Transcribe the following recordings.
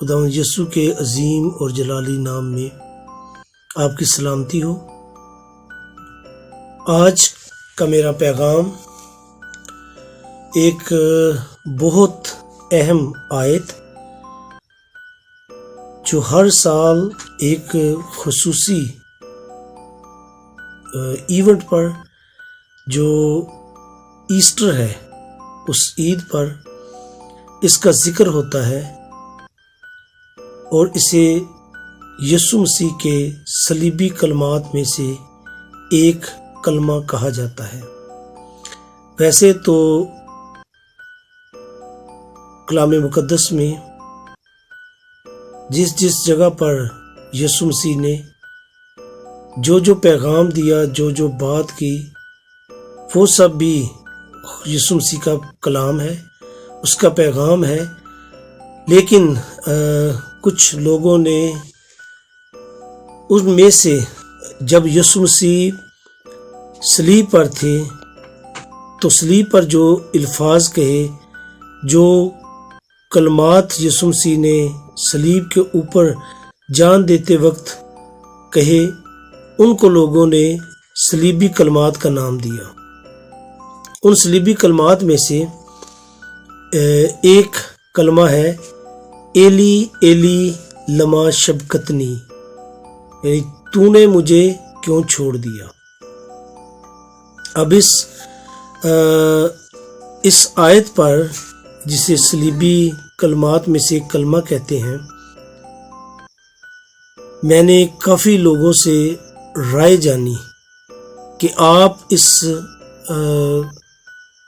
خداوند یسوع کے عظیم اور جلالی نام میں آپ کی سلامتی ہو۔ آج کا میرا پیغام ایک بہت اہم آیت جو ہر سال ایک خصوصی ایونٹ پر جو ایسٹر ہے اس عید پر اس کا ذکر ہوتا ہے اور اسے یسوع مسیح کے صلیبی کلمات میں سے ایک کلمہ کہا جاتا ہے۔ ویسے تو کلام مقدس میں جس جگہ پر یسوع مسیح نے جو پیغام دیا، جو بات کی، وہ سب بھی یسوع مسیح کا کلام ہے، اس کا پیغام ہے۔ لیکن کچھ لوگوں نے ان میں سے جب یسوع مسیح صلیب پر تھے تو صلیب پر جو الفاظ کہے، جو کلمات یسوع مسیح نے صلیب کے اوپر جان دیتے وقت کہے، ان کو لوگوں نے صلیبی کلمات کا نام دیا۔ ان صلیبی کلمات میں سے ایک کلمہ ہے ایلی ایلی لما شبقتنی، یعنی تو نے مجھے کیوں چھوڑ دیا۔ اب اس آیت پر جسے صلیبی کلمات میں سے ایک کلمہ کہتے ہیں، میں نے کافی لوگوں سے رائے جانی کہ آپ اس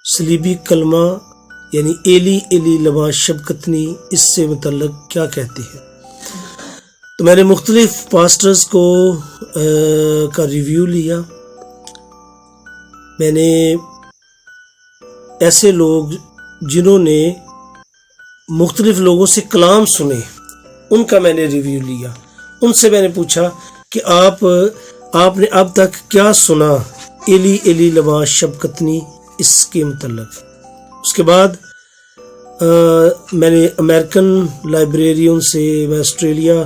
صلیبی کلمہ یعنی ایلی ایلی لما شبقتنی اس سے متعلق کیا کہتے ہیں۔ تو میں نے مختلف پاسٹرز کا ریویو لیا۔ میں نے ایسے لوگ جنہوں نے مختلف لوگوں سے کلام سنے، ان کا میں نے ریویو لیا۔ ان سے میں نے پوچھا کہ آپ نے اب تک کیا سنا ایلی ایلی لما شبقتنی اس کے متعلق۔ اس کے بعد میں نے امریکن لائبریرین سے، میں آسٹریلیا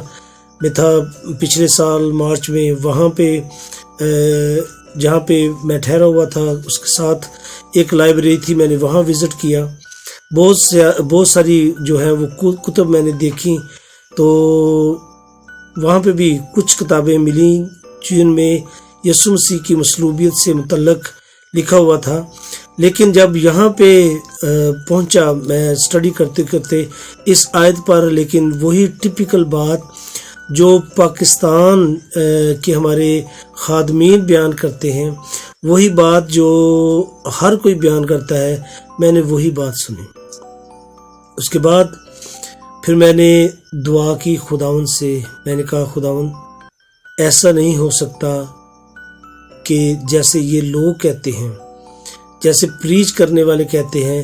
میں تھا پچھلے سال مارچ میں، وہاں پہ جہاں پہ میں ٹھہرا ہوا تھا اس کے ساتھ ایک لائبریری تھی، میں نے وہاں وزٹ کیا۔ بہت ساری جو ہے وہ کتب میں نے دیکھی، تو وہاں پہ بھی کچھ کتابیں ملیں جن میں یسوع مسیح کی مصلوبیت سے متعلق لکھا ہوا تھا۔ لیکن جب یہاں پہ پہنچا میں اسٹڈی کرتے کرتے اس آیت پر، لیکن وہی ٹپیکل بات جو پاکستان کے ہمارے خادمین بیان کرتے ہیں، وہی بات جو ہر کوئی بیان کرتا ہے، میں نے وہی بات سنی۔ اس کے بعد پھر میں نے دعا کی خداوند سے، میں نے کہا خداوند ایسا نہیں ہو سکتا کہ جیسے یہ لوگ کہتے ہیں، جیسے پریچ کرنے والے کہتے ہیں،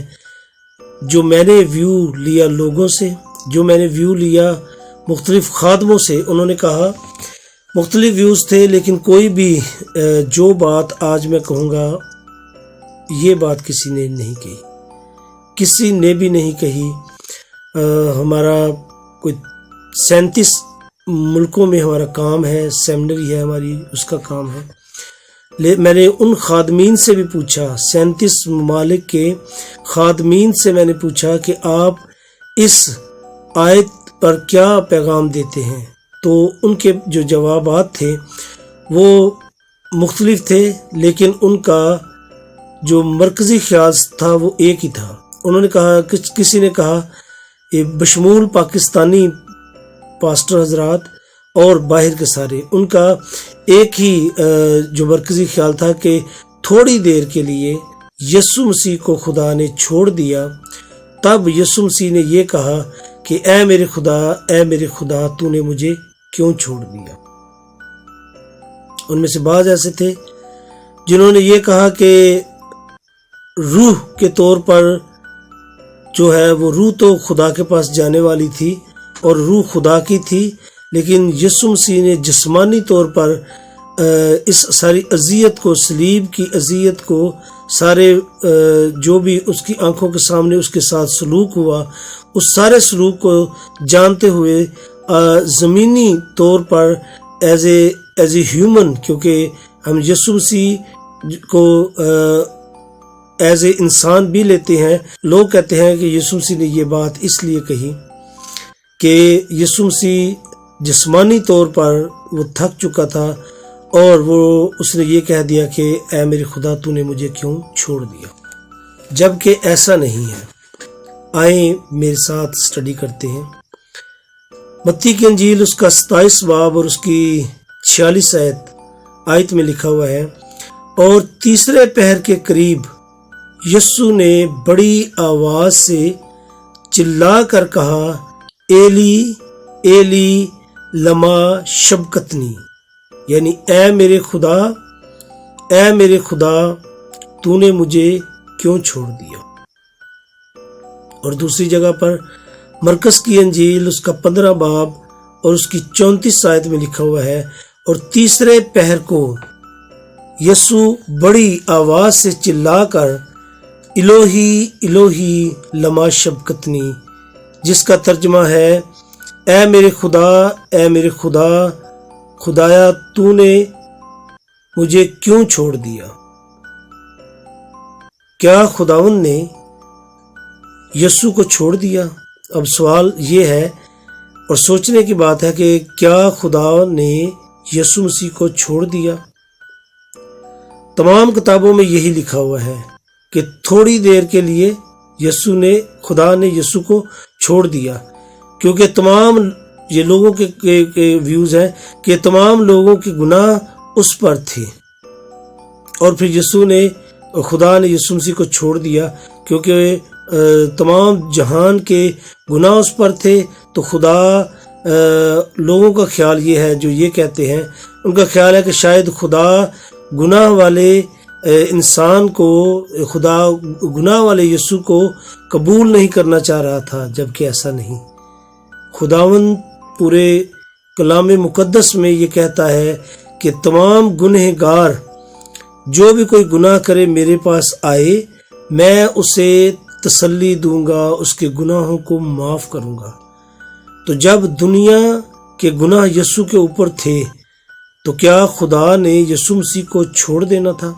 جو میں نے ویو لیا لوگوں سے، جو میں نے ویو لیا مختلف خادموں سے، انہوں نے کہا مختلف ویوز تھے، لیکن کوئی بھی جو بات آج میں کہوں گا یہ بات کسی نے نہیں کہی، کسی نے بھی نہیں کہی۔ ہمارا کوئی 37 ملکوں میں ہمارا کام ہے، سیمنری ہے ہماری، اس کا کام ہے۔ میں نے ان خادمین سے بھی پوچھا، 37 ممالک کے خادمین سے میں نے پوچھا کہ آپ اس آیت پر کیا پیغام دیتے ہیں، تو ان کے جو جوابات تھے وہ مختلف تھے، لیکن ان کا جو مرکزی خیال تھا وہ ایک ہی تھا۔ انہوں نے کہا، کسی نے کہا یہ بشمول پاکستانی پاسٹر حضرات اور باہر کے سارے، ان کا ایک ہی جو مرکزی خیال تھا کہ تھوڑی دیر کے لیے یسوع مسیح کو خدا نے چھوڑ دیا، تب یسوع مسیح نے یہ کہا کہ اے میرے خدا تو نے مجھے کیوں چھوڑ دیا۔ ان میں سے بعض ایسے تھے جنہوں نے یہ کہا کہ روح کے طور پر جو ہے وہ روح تو خدا کے پاس جانے والی تھی اور روح خدا کی تھی، لیکن یسوع مسیح نے جسمانی طور پر اس ساری اذیت کو، صلیب کی اذیت کو سارے جو بھی اس کی آنکھوں کے سامنے اس کے ساتھ سلوک ہوا، اس سارے سلوک کو جانتے ہوئے زمینی طور پر ایز اے ہیومن، کیونکہ ہم یسوع مسیح کو ایز اے انسان بھی لیتے ہیں، لوگ کہتے ہیں کہ یسوع مسیح نے یہ بات اس لیے کہی کہ یسوع مسیح جسمانی طور پر وہ تھک چکا تھا اور اس نے یہ کہہ دیا کہ اے میرے خدا تو نے مجھے کیوں چھوڑ دیا، جبکہ ایسا نہیں ہے۔ آئیں میرے ساتھ اسٹڈی کرتے ہیں متی کی انجیل، اس کا 27 باب اور اس کی 46 آیت میں لکھا ہوا ہے، اور تیسرے پہر کے قریب یسوع نے بڑی آواز سے چلا کر کہا، ایلی ایلی لما شبکتنی، یعنی اے میرے خدا تو نے مجھے کیوں چھوڑ دیا۔ اور دوسری جگہ پر مرکز کی انجیل، اس کا 15 باب اور اس کی 34 آیت میں لکھا ہوا ہے، اور تیسرے پہر کو یسوع بڑی آواز سے چلا کر الوہی الوہی لما شبکتنی، جس کا ترجمہ ہے اے میرے خدا خدایا تو نے مجھے کیوں چھوڑ دیا۔ کیا خداوند نے یسوع کو چھوڑ دیا؟ اب سوال یہ ہے اور سوچنے کی بات ہے کہ کیا خدا نے یسوع مسیح کو چھوڑ دیا؟ تمام کتابوں میں یہی لکھا ہوا ہے کہ تھوڑی دیر کے لیے خدا نے یسوع کو چھوڑ دیا، کیونکہ تمام یہ لوگوں کے ویوز ہیں کہ تمام لوگوں کے گناہ اس پر تھے، اور پھر خدا نے یسوع مسیح کو چھوڑ دیا کیونکہ تمام جہان کے گناہ اس پر تھے۔ تو خدا لوگوں کا خیال یہ ہے، جو یہ کہتے ہیں، ان کا خیال ہے کہ شاید خدا گناہ والے انسان کو، خدا گناہ والے یسوع کو قبول نہیں کرنا چاہ رہا تھا، جبکہ ایسا نہیں۔ خداوند پورے کلام مقدس میں یہ کہتا ہے کہ تمام گنہگار جو بھی کوئی گناہ کرے میرے پاس آئے، میں اسے تسلی دوں گا، اس کے گناہوں کو معاف کروں گا۔ تو جب دنیا کے گناہ یسوع کے اوپر تھے تو کیا خدا نے یسوع مسیح کو چھوڑ دینا تھا؟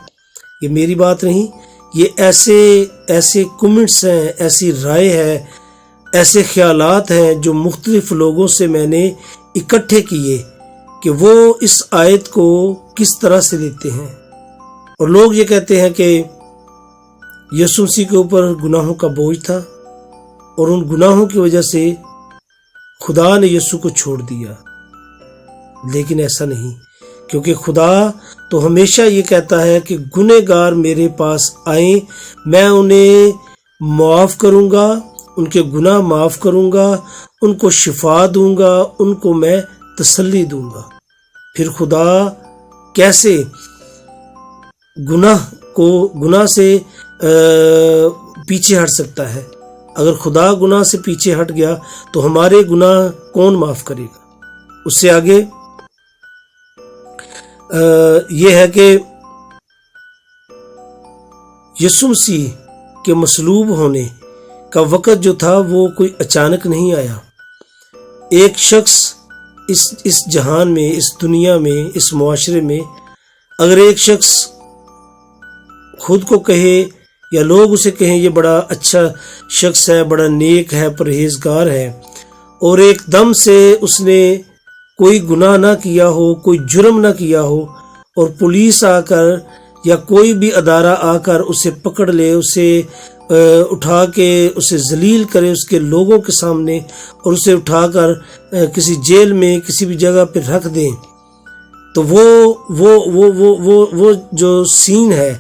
یہ میری بات نہیں، یہ ایسے کمنٹس ہیں، ایسی رائے ہے، ایسے خیالات ہیں جو مختلف لوگوں سے میں نے اکٹھے کیے کہ وہ اس آیت کو کس طرح سے لیتے ہیں۔ اور لوگ یہ کہتے ہیں کہ یسوع مسیح کے اوپر گناہوں کا بوجھ تھا اور ان گناہوں کی وجہ سے خدا نے یسوع کو چھوڑ دیا، لیکن ایسا نہیں، کیونکہ خدا تو ہمیشہ یہ کہتا ہے کہ گنہگار میرے پاس آئیں، میں انہیں معاف کروں گا، ان کے گناہ معاف کروں گا، ان کو شفا دوں گا، ان کو میں تسلی دوں گا۔ پھر خدا کیسے گناہ سے پیچھے ہٹ سکتا ہے؟ اگر خدا گناہ سے پیچھے ہٹ گیا تو ہمارے گناہ کون معاف کرے گا؟ اس سے آگے یہ ہے کہ یسوع مسیح کے مصلوب ہونے کا وقت جو تھا وہ کوئی اچانک نہیں آیا۔ ایک شخص اس جہان میں، اس دنیا میں، اس معاشرے میں، اگر ایک شخص خود کو کہے یا لوگ اسے کہیں یہ بڑا اچھا شخص ہے، بڑا نیک ہے، پرہیزگار ہے، اور ایک دم سے اس نے کوئی گناہ نہ کیا ہو، کوئی جرم نہ کیا ہو، اور پولیس آ کر یا کوئی بھی ادارہ آ کر اسے پکڑ لے، اسے اٹھا کے اسے ذلیل کرے اس کے لوگوں کے سامنے، اور اسے اٹھا کر کسی جیل میں کسی بھی جگہ پہ رکھ دیں، تو وہ جو سین ہے،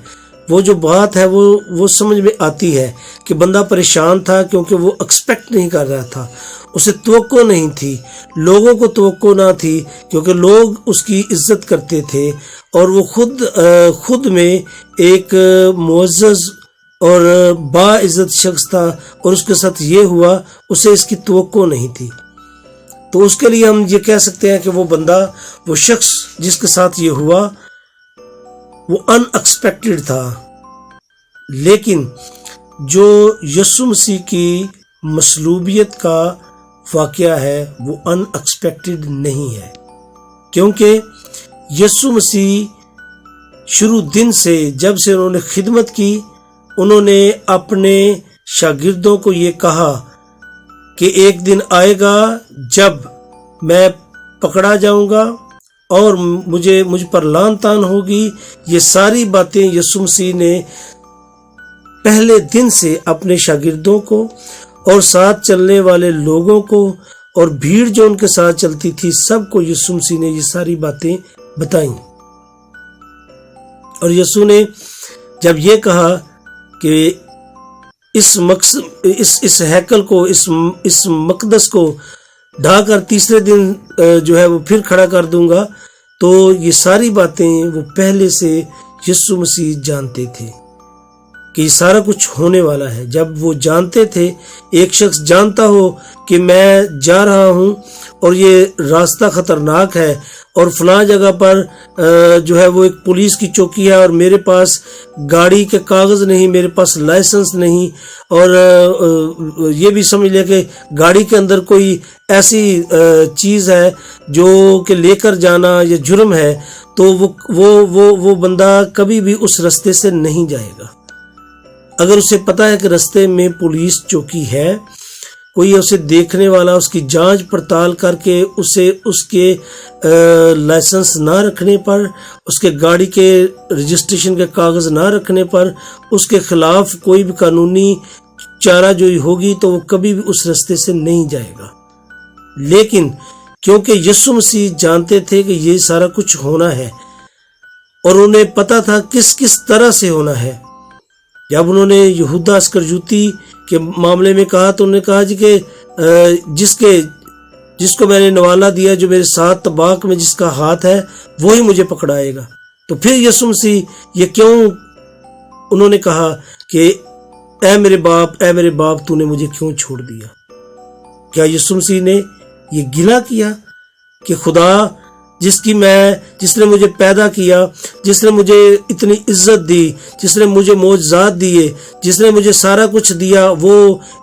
وہ جو بات ہے، وہ سمجھ میں آتی ہے کہ بندہ پریشان تھا، کیونکہ وہ ایکسپیکٹ نہیں کر رہا تھا، اسے توقع نہیں تھی، لوگوں کو توقع نہ تھی، کیونکہ لوگ اس کی عزت کرتے تھے، اور وہ خود میں ایک معزز اور باعزت شخص تھا، اور اس کے ساتھ یہ ہوا، اسے اس کی توقع نہیں تھی۔ تو اس کے لیے ہم یہ کہہ سکتے ہیں کہ وہ بندہ، وہ شخص جس کے ساتھ یہ ہوا، وہ ان ایکسپیکٹڈ تھا، لیکن جو یسوع مسیح کی مصلوبیت کا واقعہ ہے وہ ان ایکسپیکٹڈ نہیں ہے، کیونکہ یسوع مسیح شروع دن سے جب سے انہوں نے خدمت کی، انہوں نے اپنے شاگردوں کو یہ کہا کہ ایک دن آئے گا جب میں پکڑا جاؤں گا اور مجھ پر لعن طعن ہوگی۔ یہ ساری باتیں یسوع مسیح نے پہلے دن سے اپنے شاگردوں کو اور ساتھ چلنے والے لوگوں کو اور بھیڑ جو ان کے ساتھ چلتی تھی سب کو یسوع مسیح نے یہ ساری باتیں بتائیں۔ اور یسوع نے جب یہ کہا کہ اس ہیکل کو، اس مقدس کو ڈھا کر تیسرے دن جو ہے وہ پھر کھڑا کر دوں گا، تو یہ ساری باتیں وہ پہلے سے یسوع مسیح جانتے تھے کہ یہ سارا کچھ ہونے والا ہے۔ جب وہ جانتے تھے، ایک شخص جانتا ہو کہ میں جا رہا ہوں اور یہ راستہ خطرناک ہے اور فلاں جگہ پر جو ہے وہ ایک پولیس کی چوکی ہے اور میرے پاس گاڑی کے کاغذ نہیں، میرے پاس لائسنس نہیں، اور یہ بھی سمجھ لیا کہ گاڑی کے اندر کوئی ایسی چیز ہے جو کہ لے کر جانا یہ جرم ہے، تو وہ بندہ کبھی بھی اس رستے سے نہیں جائے گا۔ اگر اسے پتا ہے کہ رستے میں پولیس چوکی ہے، کوئی اسے دیکھنے والا اس کی جانچ پڑتال کر کے اسے اس کے لائسنس نہ رکھنے پر، اس کے گاڑی کے رجسٹریشن کے کاغذ نہ رکھنے پر اس کے خلاف کوئی بھی قانونی چارہ جوئی ہوگی تو وہ کبھی بھی اس رستے سے نہیں جائے گا۔ لیکن کیونکہ یسوع مسیح جانتے تھے کہ یہ سارا کچھ ہونا ہے اور انہیں پتا تھا کس طرح سے ہونا ہے، جب انہوں نے یہودا اسکریوتی کے معاملے میں کہا تو انہوں نے کہا جی کہ جس کو میں نے نوالا دیا، جو میرے ساتھ طباق میں جس کا ہاتھ ہے، وہی مجھے پکڑائے گا۔ تو پھر یسوع مسیح یہ کیوں انہوں نے کہا کہ اے میرے باپ تو نے مجھے کیوں چھوڑ دیا؟ کیا یسوع مسیح نے یہ گلہ کیا کہ خدا جس نے مجھے پیدا کیا، جس نے مجھے اتنی عزت دی، جس نے مجھے معجزات دیے، جس نے مجھے سارا کچھ دیا، وہ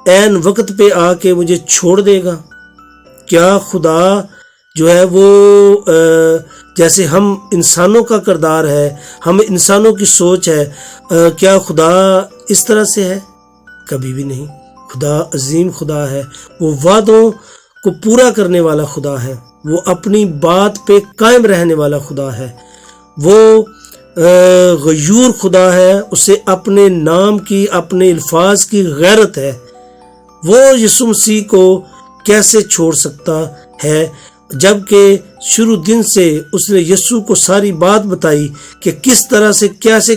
عین وقت پہ آ کے مجھے چھوڑ دے گا؟ کیا خدا جو ہے وہ جیسے ہم انسانوں کا کردار ہے، ہم انسانوں کی سوچ ہے، کیا خدا اس طرح سے ہے؟ کبھی بھی نہیں۔ خدا عظیم خدا ہے، وہ وعدوں کو پورا کرنے والا خدا ہے، وہ اپنی بات پہ قائم رہنے والا خدا ہے، وہ غیور خدا ہے، اسے اپنے نام کی، اپنے الفاظ کی غیرت ہے۔ وہ یسوع مسیح کو کیسے چھوڑ سکتا ہے جبکہ شروع دن سے اس نے یسوع کو ساری بات بتائی کہ کس طرح سے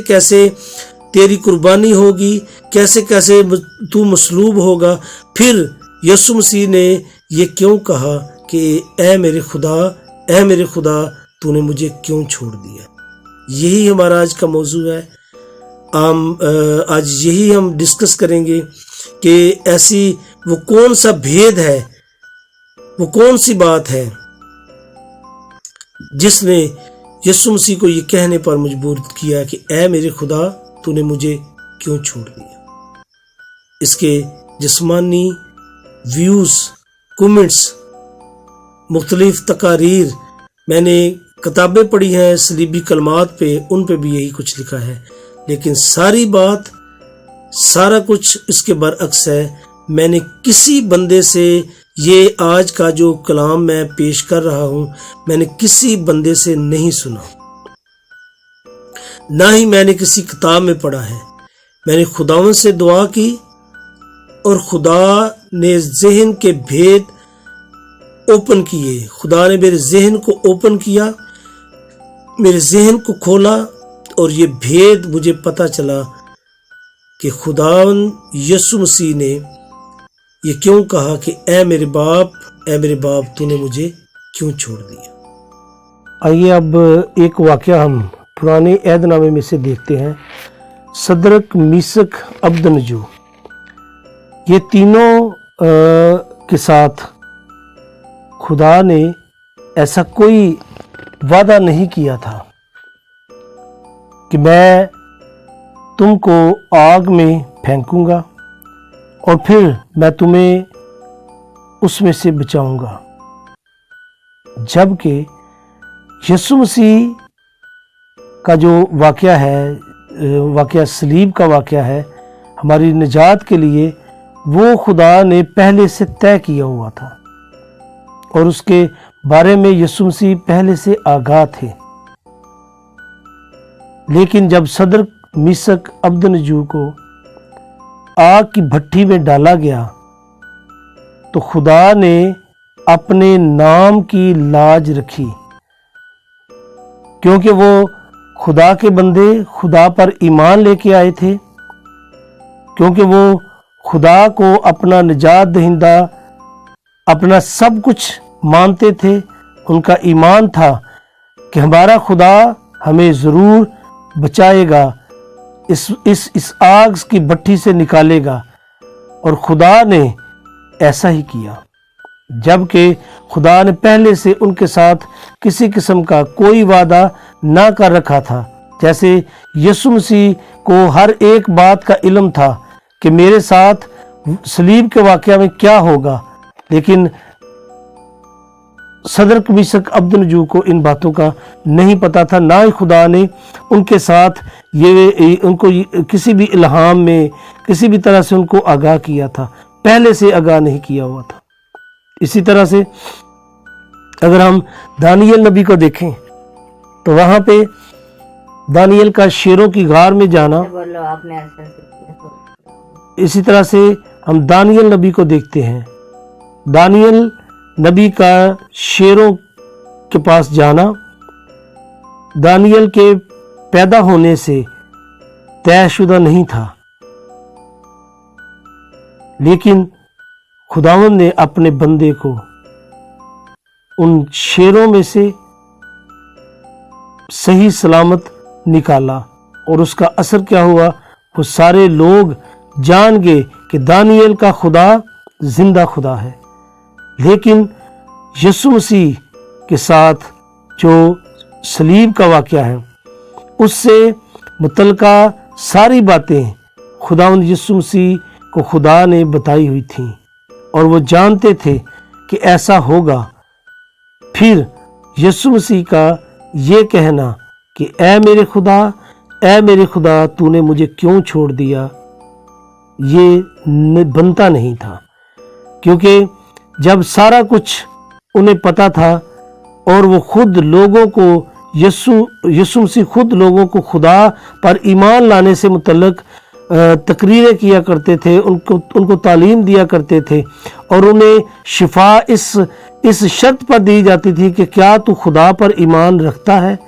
کیسے تیری قربانی ہوگی، کیسے تو مصلوب ہوگا۔ پھر یسوع مسیح نے یہ کیوں کہا کہ اے میرے خدا تو نے مجھے کیوں چھوڑ دیا؟ یہی ہمارا آج کا موضوع ہے۔ آج یہی ہم ڈسکس کریں گے کہ ایسی وہ کون سا بھید ہے، وہ کون سی بات ہے جس نے یسوع مسیح کو یہ کہنے پر مجبور کیا کہ اے میرے خدا تو نے مجھے کیوں چھوڑ دیا۔ اس کے جسمانی ویوز، کومنٹس، مختلف تقاریر میں نے کتابیں پڑھی ہیں صلیبی کلمات پہ، ان پہ بھی یہی کچھ لکھا ہے، لیکن سارا کچھ اس کے برعکس ہے۔ میں نے کسی بندے سے یہ آج کا جو کلام میں پیش کر رہا ہوں، میں نے کسی بندے سے نہیں سنا، نہ ہی میں نے کسی کتاب میں پڑھا ہے۔ میں نے خداوند سے دعا کی اور خدا نے ذہن کے بھید اوپن کیے، خدا نے میرے ذہن کو اوپن کیا، میرے ذہن کو کھولا، اور یہ بھید مجھے پتا چلا کہ خداوند یسوع مسیح نے یہ کیوں کہا کہ اے میرے باپ تو نے مجھے کیوں چھوڑ دیا۔ آئیے اب ایک واقعہ ہم پرانے عہد نامے میں سے دیکھتے ہیں۔ صدرک، میثق، عبدنجو، یہ تینوں کے ساتھ خدا نے ایسا کوئی وعدہ نہیں کیا تھا کہ میں तुम को आग में फेंकूंगा और फिर मैं तुम्हें उसमें से बचाऊंगा। जबकि यीशु मसीह का जो वाक़या है, वाक़या सलीब का वाक़या है, हमारी निजात के लिए वो खुदा ने पहले से तय किया हुआ था और उसके बारे में यीशु मसीह पहले से आगाह थे। लेकिन जब सदर मीसक अब्दनजू को आग की भट्टी में डाला गया तो खुदा ने अपने नाम की लाज रखी, क्योंकि वो खुदा के बंदे खुदा पर ईमान लेके आए थे, क्योंकि वो खुदा को अपना निजात दहिंदा, अपना सब कुछ मानते थे। उनका ईमान था कि हमारा खुदा हमें ज़रूर बचाएगा, इस आग की भट्टी से निकालेगा। और खुदा ने ऐसा ही किया, जबकि खुदा ने पहले से उनके साथ किसी किस्म का कोई वादा ना कर रखा था। जैसे यीशु मसीह को हर एक बात का इल्म था कि मेरे साथ सलीब के वाक़या में क्या होगा, लेकिन सदर मीसक अब्दनजू को इन बातों का नहीं पता था। ना ही खुदा ने उनके साथ उनको किसी भी इल्हाम में किसी भी तरह से उनको आगाह किया था, पहले से आगाह नहीं किया हुआ था। इसी तरह से अगर हम दानियल नबी को देखें तो वहां पे दानियल का शेरों की गार में जाना, इसी तरह से हम दानियल नबी को देखते हैं। दानियल नबी का शेरों के पास जाना दानियल के पैदा होने से तयशुदा नहीं था, लेकिन खुदावंद ने अपने बंदे को उन शेरों में से सही सलामत निकाला। और उसका असर क्या हुआ, वो सारे लोग जान गए कि दानियल का खुदा जिंदा खुदा है। लेकिन यीशु मसीह के साथ जो सलीब का वाक़या है, उससे मुतल्लिका सारी बातें खुदावंद यीशु मसीह को खुदा ने बताई हुई थी और वो जानते थे कि ऐसा होगा। फिर यीशु मसीह का ये कहना कि ऐ मेरे खुदा तूने मुझे क्यों छोड़ दिया, ये बनता नहीं था, क्योंकि जब सारा कुछ उन्हें पता था और वो खुद लोगों को यीशु मसीह खुद लोगों को खुदा पर ईमान लाने से मुतल्लिक तकरीरें किया करते थे, उनको तालीम दिया करते थे और उन्हें शिफा इस शर्त पर दी जाती थी कि क्या तू खुदा पर ईमान रखता है।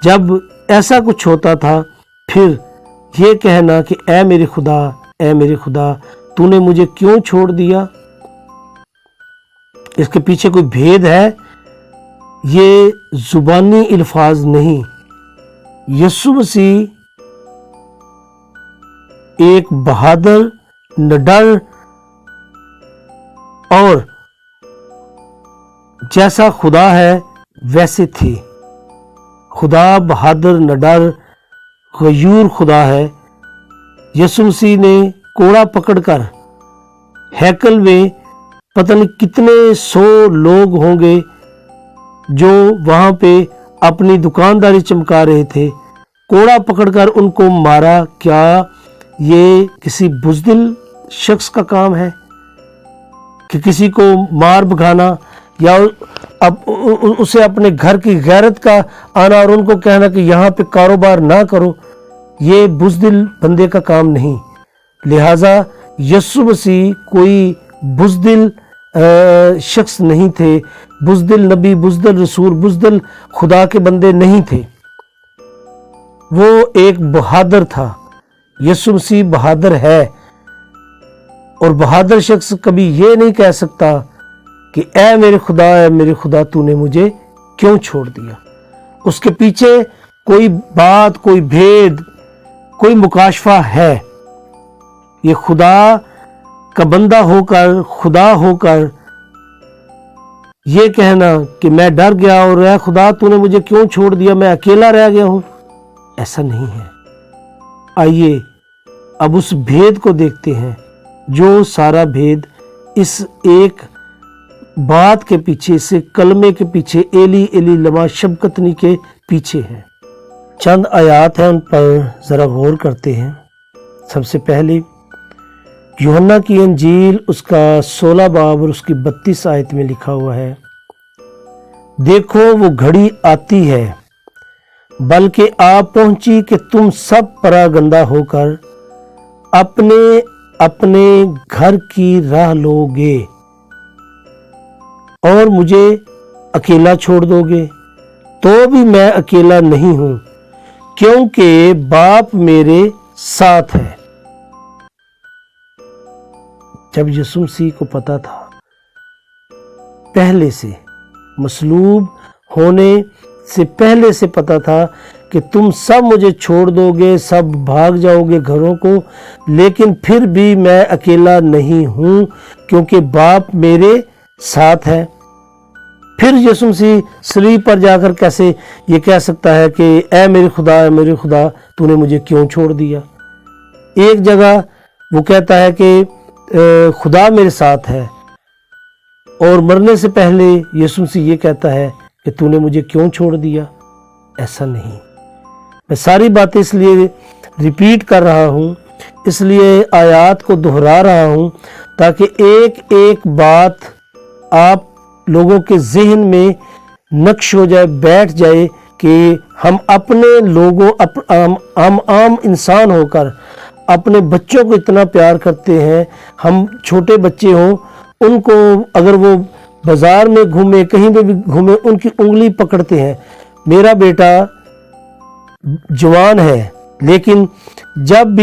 जब ऐसा कुछ होता था, फिर ये कहना कि ऐ मेरे खुदा तूने मुझे क्यों छोड़ दिया, इसके पीछे कोई भेद है। ये जुबानी अल्फाज नहीं, यीशु मसीह एक बहादुर, निडर और जैसा खुदा है वैसे थे। खुदा बहादुर, निडर, गयूर खुदा है। यीशु मसीह ने कोड़ा पकड़कर हैकल में पता नहीं कितने 100 लोग होंगे जो वहां पे अपनी दुकानदारी चमका रहे थे, कोड़ा पकड़कर उनको मारा। क्या ये किसी बुज़दिल शख्स का काम है कि किसी को मार भगाना या अब उसे अपने घर की गैरत का आना और उनको कहना कि यहाँ पे कारोबार ना करो, ये बुज़दिल बंदे का काम नहीं। लिहाजा यीशु मसीह कोई बुज़दिल शख्स नहीं थे, बुज़दिल नबी, बुज़दिल रसूल, बुज़दिल खुदा के बंदे नहीं थे। वो एक बहादुर था। यीशु मसीह बहादुर है और बहादुर शख्स कभी ये नहीं कह सकता कि ऐ मेरे खुदा तूने मुझे क्यों छोड़ दिया। उसके पीछे कोई बात, कोई भेद, कोई मुकाशफा है। ये खुदा का बंदा होकर, खुदा होकर ये कहना कि मैं डर गया और ऐ खुदा तूने मुझे क्यों छोड़ दिया, मैं अकेला रह गया हूं, ऐसा नहीं है। आइए अब उस भेद को देखते हैं, जो सारा भेद इस एक बात के पीछे, से कलमे के पीछे, एली एली लमा शबकतनी के पीछे है। चंद आयात हैं, उन पर ज़रा गौर करते हैं। सबसे पहले यूहन्ना की इंजील उसका 16 बाब और उसकी 32 आयत में लिखा हुआ है, देखो वो घड़ी आती है, बल्कि आ पहुंची कि तुम सब परागंदा होकर अपने अपने घर की राह लोगे और मुझे अकेला छोड़ दोगे। तो भी मैं अकेला नहीं हूं, क्योंकि बाप मेरे साथ है। जब यीशु मसीह को पता था, पहले से मसलूब होने से पहले से पता था कि तुम सब मुझे छोड़ दोगे, सब भाग जाओगे घरों को, लेकिन फिर भी मैं अकेला नहीं हूं, क्योंकि बाप मेरे साथ है। फिर यीशु मसीह सलीब पर जाकर कैसे ये कह सकता है कि ऐ मेरे खुदा तूने मुझे क्यों छोड़ दिया। एक जगह वो कहता है कि खुदा मेरे साथ है, और मरने से पहले यीशु मसीह ये कहता है कि तूने मुझे क्यों छोड़ दिया। ऐसा नहीं। मैं सारी बातें इसलिए रिपीट कर रहा हूँ, इसलिए आयात को दोहरा रहा हूँ, ताकि एक एक बात आप लोगों के जहन में नक्श हो जाए, बैठ जाए कि हम अपने लोगों हम आम इंसान होकर अपने बच्चों को इतना प्यार करते हैं। हम छोटे बच्चे हों, उनको अगर वो बाजार में घूमे, कहीं पे भी घूमे, उनकी उंगली पकड़ते हैं। मेरा बेटा जवान है, लेकिन जब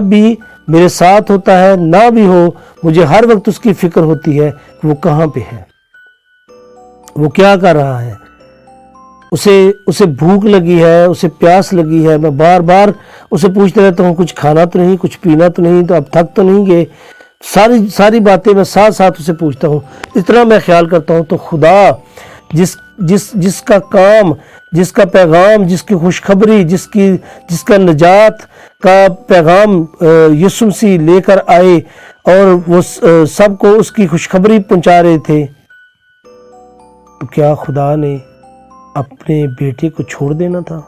भी मेरे साथ होता है, ना भी हो, मुझे हर वक्त उसकी फिक्र होती है कि वो कहाँ पे है, वो क्या कर रहा है, उसे भूख लगी है, उसे प्यास लगी है। मैं बार बार उसे पूछते रहता हूँ, कुछ खाना तो नहीं, कुछ पीना तो नहीं, तो अब थक तो नहीं गए। सारी बातें मैं साथ साथ उसे पूछता हूँ, इतना मैं ख्याल करता हूँ। तो खुदा जिसका काम, जिसका पैगाम, जिसकी खुशखबरी, जिसका नजात का पैगाम यीशु मसीह लेकर आए और वो सबको उसकी खुशखबरी पहुंचा रहे थे, तो क्या खुदा ने अपने बेटे को छोड़ देना था?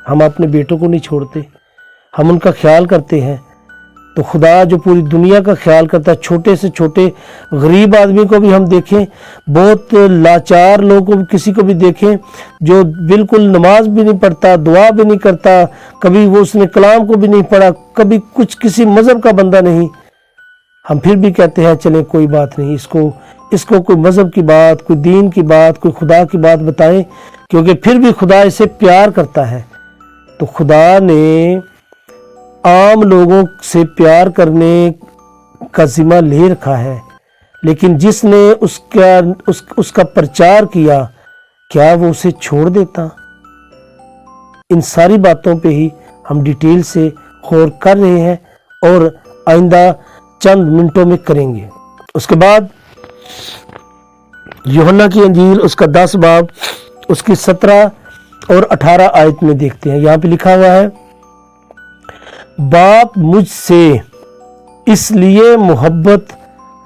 हम अपने बेटों को नहीं छोड़ते, हम उनका ख्याल करते हैं। तो खुदा जो पूरी दुनिया का ख्याल करता है, छोटे से छोटे गरीब आदमी को भी हम देखें, बहुत लाचार लोगों को, किसी को भी देखें जो बिल्कुल नमाज भी नहीं पढ़ता, दुआ भी नहीं करता, कभी वो उसने कलाम को भी नहीं पढ़ा, कभी कुछ किसी मज़हब का बंदा नहीं, हम फिर भी कहते हैं चलें कोई बात नहीं, इसको कोई मज़हब की बात, कोई दीन की बात, कोई खुदा की बात बताएं, क्योंकि फिर भी खुदा इसे प्यार करता है। तो खुदा ने आम लोगों से प्यार करने का जिम्मा ले रखा है, लेकिन जिसने उसका प्रचार किया, क्या वो उसे छोड़ देता? इन सारी बातों पे ही हम डिटेल से गौर कर रहे हैं और आइंदा चंद मिनटों में करेंगे। उसके बाद यूहन्ना की इंजील उसका 10 बाब उसकी 17 और 18 आयत में देखते हैं। यहाँ पे लिखा हुआ है, बाप मुझसे इसलिए मोहब्बत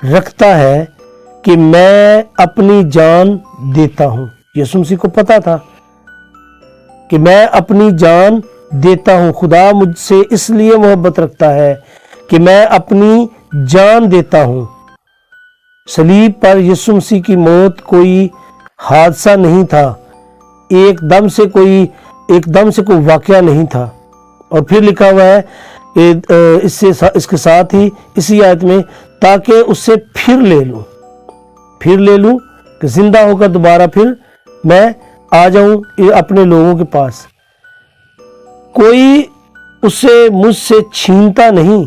रखता है कि मैं अपनी जान देता हूँ। यीशु मसीह को पता था कि मैं अपनी जान देता हूँ। खुदा मुझसे इसलिए मोहब्बत रखता है कि मैं अपनी जान देता हूँ। सलीब पर यीशु मसीह की मौत कोई हादसा नहीं था, एकदम से कोई वाकया नहीं था। और फिर लिखा हुआ है इसके साथ ही इसी आयत में, ताकि उससे फिर ले लूं कि जिंदा होकर दोबारा फिर मैं आ जाऊं अपने लोगों के पास। कोई उसे मुझसे छीनता नहीं,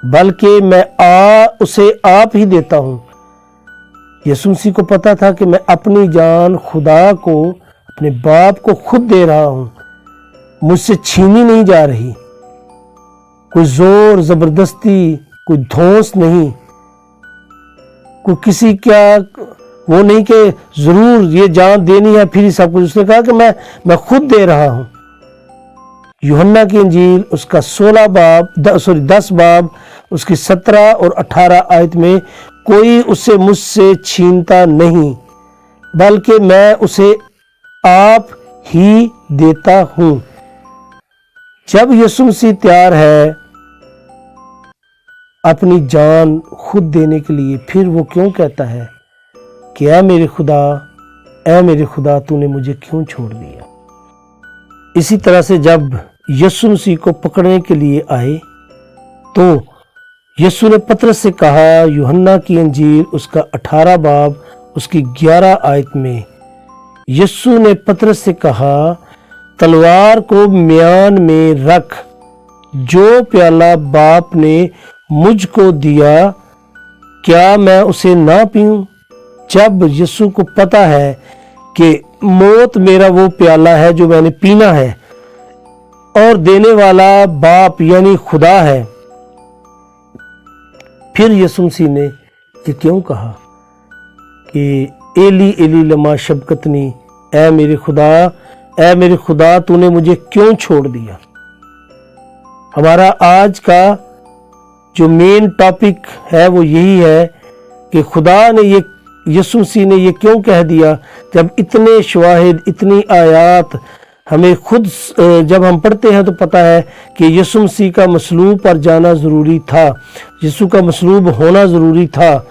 बल्कि मैं उसे आप ही देता हूं। यीशु मसीह को पता था कि मैं अपनी जान खुदा को, अपने बाप को खुद दे रहा हूं, मुझसे छीनी नहीं जा रही। कोई जोर जबरदस्ती, कोई धौंस नहीं, कोई किसी क्या वो नहीं कि जरूर ये जान देनी है फिर ही सब कुछ। उसने कहा कि मैं खुद दे रहा हूं। यूहन्ना की इंजील उसका 10 बाब उसकी 17 और 18 आयत में, कोई उसे मुझसे छीनता नहीं बल्कि मैं उसे आप ही देता हूं। जब यीशु मसीह तैयार है अपनी जान खुद देने के लिए, फिर वो क्यों कहता है कि ऐ मेरे खुदा तूने मुझे क्यों छोड़ दिया। इसी तरह से जब यीशु मसीह को पकड़ने के लिए आए तो यीशु ने पतरस से कहा, यूहन्ना की इंजील उसका 18 बाब उसकी 11 आयत में, यीशु ने पतरस से कहा, तलवार को म्यान में रख, जो प्याला बाप ने मुझको दिया क्या मैं उसे ना पीऊं। जब यीशु को पता है कि मौत मेरा वो प्याला है जो मैंने पीना है और देने वाला बाप यानी खुदा है, फिर यीशु मसीह ने ये क्यों कहा कि एली एली लमा शबकतनी, ऐ मेरे खुदा तूने मुझे क्यों छोड़ दिया। हमारा आज का जो मेन टॉपिक है वो यही है कि खुदा ने ये यीशु मसीह ने ये क्यों कह दिया, जब इतने शवाहिद इतनी आयात हमें खुद जब हम पढ़ते हैं तो पता है कि यीशु मसीह का मसलूब पर जाना ज़रूरी था, यीशु का मसलूब होना ज़रूरी था,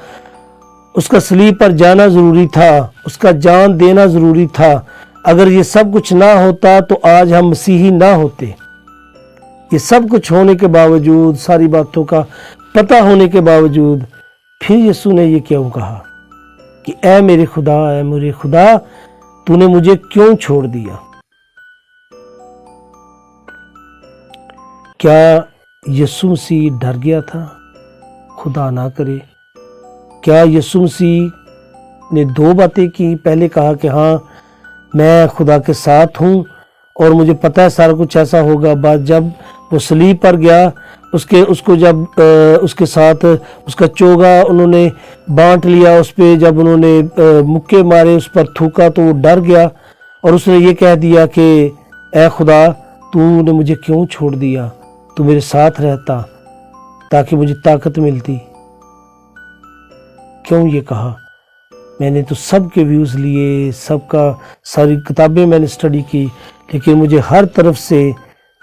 उसका सलीब पर जाना ज़रूरी था, उसका जान देना ज़रूरी था। अगर ये सब कुछ ना होता तो आज हम मसीही ना होते। ये सब कुछ होने के बावजूद, सारी बातों का पता होने के बावजूद, फिर यीशु ने ये क्यों कहा कि ऐ मेरे खुदा तूने मुझे क्यों छोड़ दिया। क्या यीशु मसीह डर गया था? खुदा ना करे। क्या यीशु मसीह ने 2 बातें की? पहले कहा कि हाँ मैं खुदा के साथ हूँ और मुझे पता है सारा कुछ ऐसा होगा। बाद जब वो सलीब पर गया, उसको जब उसके साथ उसका चोगा उन्होंने बांट लिया, उस पर जब उन्होंने मुक्के मारे, उस पर थूका तो वो डर गया और उसने ये कह दिया कि ऐ खुदा तूने मुझे क्यों छोड़ दिया, तू मेरे साथ रहता ताकि मुझे ताकत मिलती। क्यों ये कहा? मैंने तो सबके व्यूज़ लिए, सबका सारी किताबें मैंने स्टडी की, लेकिन मुझे हर तरफ से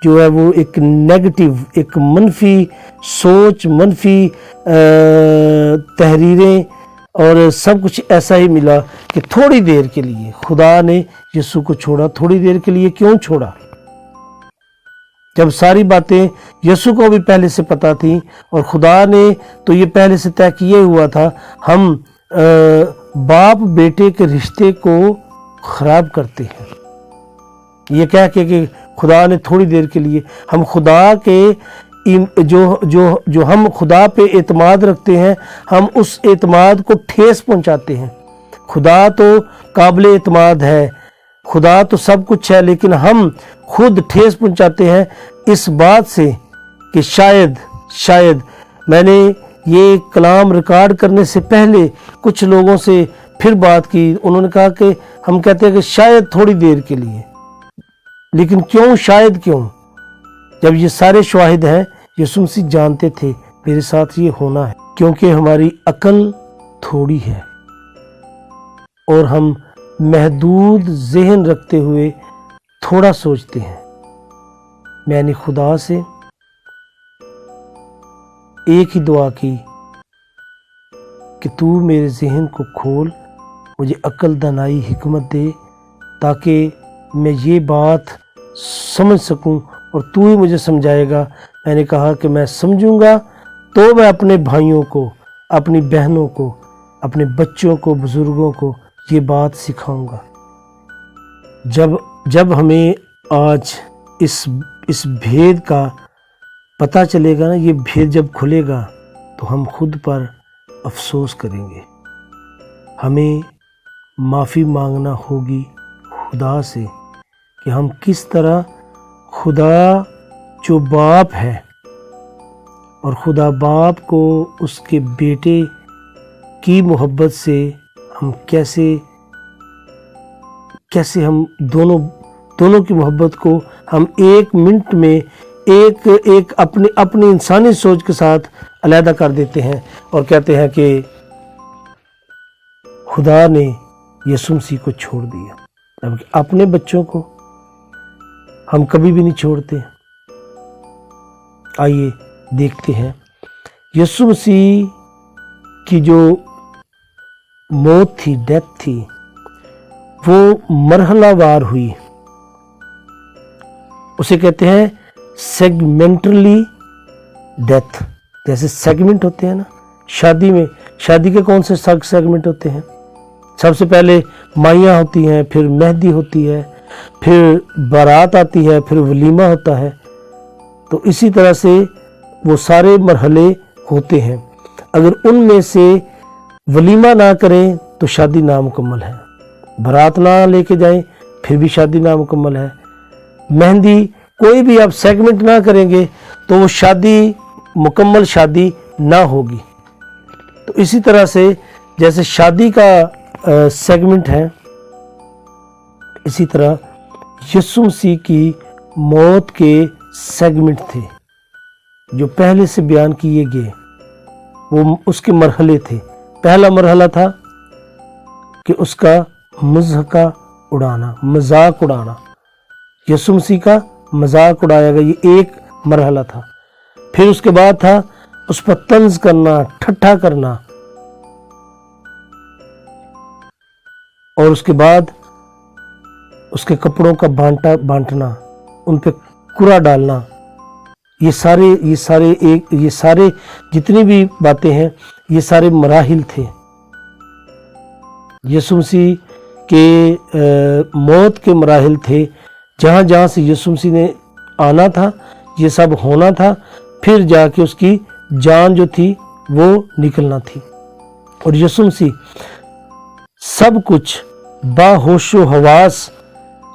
जो है वो एक नेगेटिव, एक मनफी सोच, मनफी तहरीरें और सब कुछ ऐसा ही मिला कि थोड़ी देर के लिए खुदा ने यीशु को छोड़ा। थोड़ी देर के लिए क्यों छोड़ा? जब सारी बातें यीशु को भी पहले से पता थी और खुदा ने तो ये पहले से तय किए हुआ था, हम बाप बेटे के रिश्ते को खराब करते हैं ये कह के कि खुदा ने थोड़ी देर के लिए, हम खुदा के जो हम खुदा पे एतमाद रखते हैं, हम उस एतमाद को ठेस पहुंचाते हैं। खुदा तो काबिल एतमाद है, खुदा तो सब कुछ है, लेकिन हम खुद ठेस पहुंचाते हैं इस बात से कि शायद मैंने ये कलाम रिकॉर्ड करने से पहले कुछ लोगों से फिर बात की। उन्होंने कहा कि हम कहते हैं कि शायद थोड़ी देर के लिए, लेकिन क्यों शायद क्यों? जब ये सारे शवाहिद हैं, यीशु मसीह जानते थे मेरे साथ ये होना है, क्योंकि हमारी अकल थोड़ी है और हम महदूद ज़हन रखते हुए थोड़ा सोचते हैं। मैंने खुदा से एक ही दुआ की कि तू मेरे ज़हन को खोल, मुझे अक्ल दानाई हिकमत दे ताकि मैं ये बात समझ सकूं और तू ही मुझे समझाएगा। मैंने कहा कि मैं समझूंगा तो मैं अपने भाइयों को, अपनी बहनों को, अपने बच्चों को, बुज़ुर्गों को ये बात सिखाऊंगा। जब हमें आज इस भेद का पता चलेगा ना, ये भेद जब खुलेगा तो हम खुद पर अफसोस करेंगे। हमें माफ़ी मांगना होगी खुदा से कि हम किस तरह खुदा जो बाप है और खुदा बाप को उसके बेटे की मोहब्बत से हम कैसे हम दोनों दोनों की मोहब्बत को हम एक मिनट में एक अपनी इंसानी सोच के साथ अलहदा कर देते हैं और कहते हैं कि खुदा ने यीशु मसीह को छोड़ दिया। जबकि अपने बच्चों को हम कभी भी नहीं छोड़ते। आइए देखते हैं यीशु मसीह की जो मौत थी, डेथ थी, वो मरहलावार हुई। उसे कहते हैं सेगमेंटली डेथ। जैसे सेगमेंट होते हैं ना शादी में, शादी के कौन से सेगमेंट होते हैं? सबसे पहले माइयाँ होती हैं, फिर मेहंदी होती है, फिर बारात आती है, फिर वलीमा होता है। तो इसी तरह से वो सारे मरहले होते हैं। अगर उनमें से वलीमा ना करें तो शादी नामुकम्मल है, बारात ना लेके जाएं फिर भी शादी नामुकम्मल है, मेहंदी कोई भी आप सेगमेंट ना करेंगे तो वो शादी मुकम्मल शादी ना होगी। तो इसी तरह से जैसे शादी का सेगमेंट है, इसी तरह यीशु मसीह की मौत के सेगमेंट थे जो पहले से बयान किए गए। वो उसके मरहले थे। पहला मरहला था कि उसका मजाक उड़ाना, यीशु मसीह का मजाक उड़ाया गया, ये एक मरहला था। फिर उसके बाद था उस पर तंज करना, ठट्ठा करना, और उसके बाद उसके कपड़ों का बांटना, उन पे कूड़ा डालना। ये सारे जितनी भी बातें हैं ये सारे मराहिल थे। यीशु मसीह के मौत के मराहिल थे। जहाँ जहाँ से यीशु मसीह ने आना था ये सब होना था, फिर जाके उसकी जान जो थी वो निकलना थी। और यीशु मसीह सब कुछ बाहोशो हवास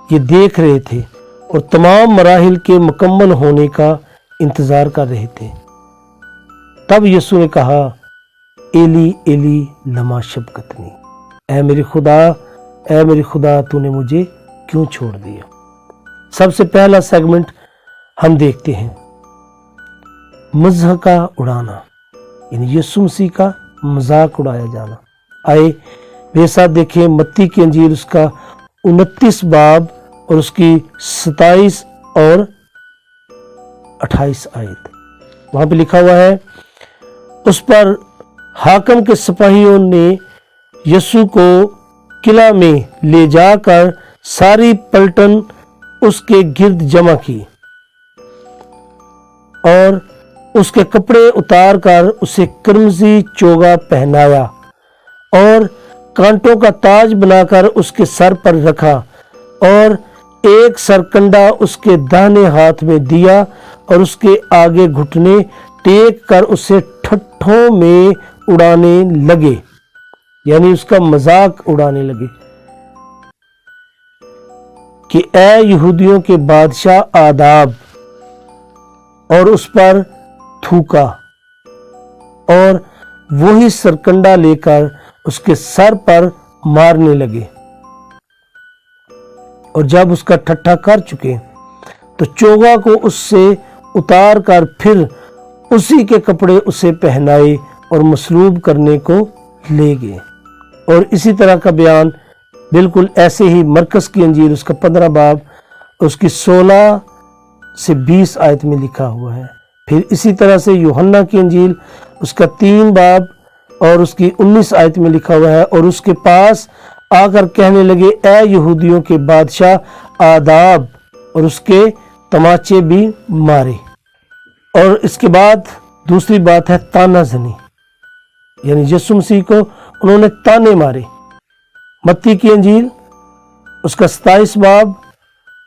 ये देख रहे थे और तमाम मराहिल के मुकम्मल होने का इंतज़ार कर रहे थे। तब यीशु ने कहा, एली एली लमा शबक्तनी, ऐ मेरे खुदा तूने मुझे क्यों छोड़ दिया। सबसे पहला सेगमेंट हम देखते हैं मज़ाक उड़ाना, यानी यीशु मसीह का मजाक उड़ाया जाना। आए मेरे साथ देखें मत्ती की अंजील उसका 29 बाब और उसकी 27 और 28 आयत। वहां पे लिखा हुआ है, उस पर हाकिम के सिपाहियों ने यीशु को किला में ले जाकर सारी पलटन उसके गिर्द जमा की और उसके कपड़े उतार कर उसे किरमजी चोगा पहनाया और कांटों का ताज बनाकर उसके सर पर रखा और एक सरकंडा उसके दाहिने हाथ में दिया और उसके आगे घुटने टेक कर उसे ठट्ठों में उड़ाने लगे, यानी उसका मजाक उड़ाने लगे कि ऐ यहूदियों के बादशाह आदाब, और उस पर थूका और वही सरकंडा लेकर उसके सर पर मारने लगे। और जब उसका ठट्ठा कर चुके तो चोगा को उससे उतार कर फिर उसी के कपड़े उसे पहनाए और मसलूब करने को ले गए। और इसी तरह का बयान बिल्कुल ऐसे ही मरकस की अंजील उसका 15 बाब उसकी 16 से 20 आयत में लिखा हुआ है। फिर इसी तरह से यूहन्ना की अंजील उसका 3 बाब और उसकी 19 आयत में लिखा हुआ है, और उसके पास आकर कहने लगे, ऐ यहूदियों के बादशाह आदाब, और उसके तमाचे भी मारे। और इसके बाद दूसरी बात है ताना जनी, यानी यीशु मसीह को उन्होंने ताने मारे। मत्ती की अंजील उसका 27 बाब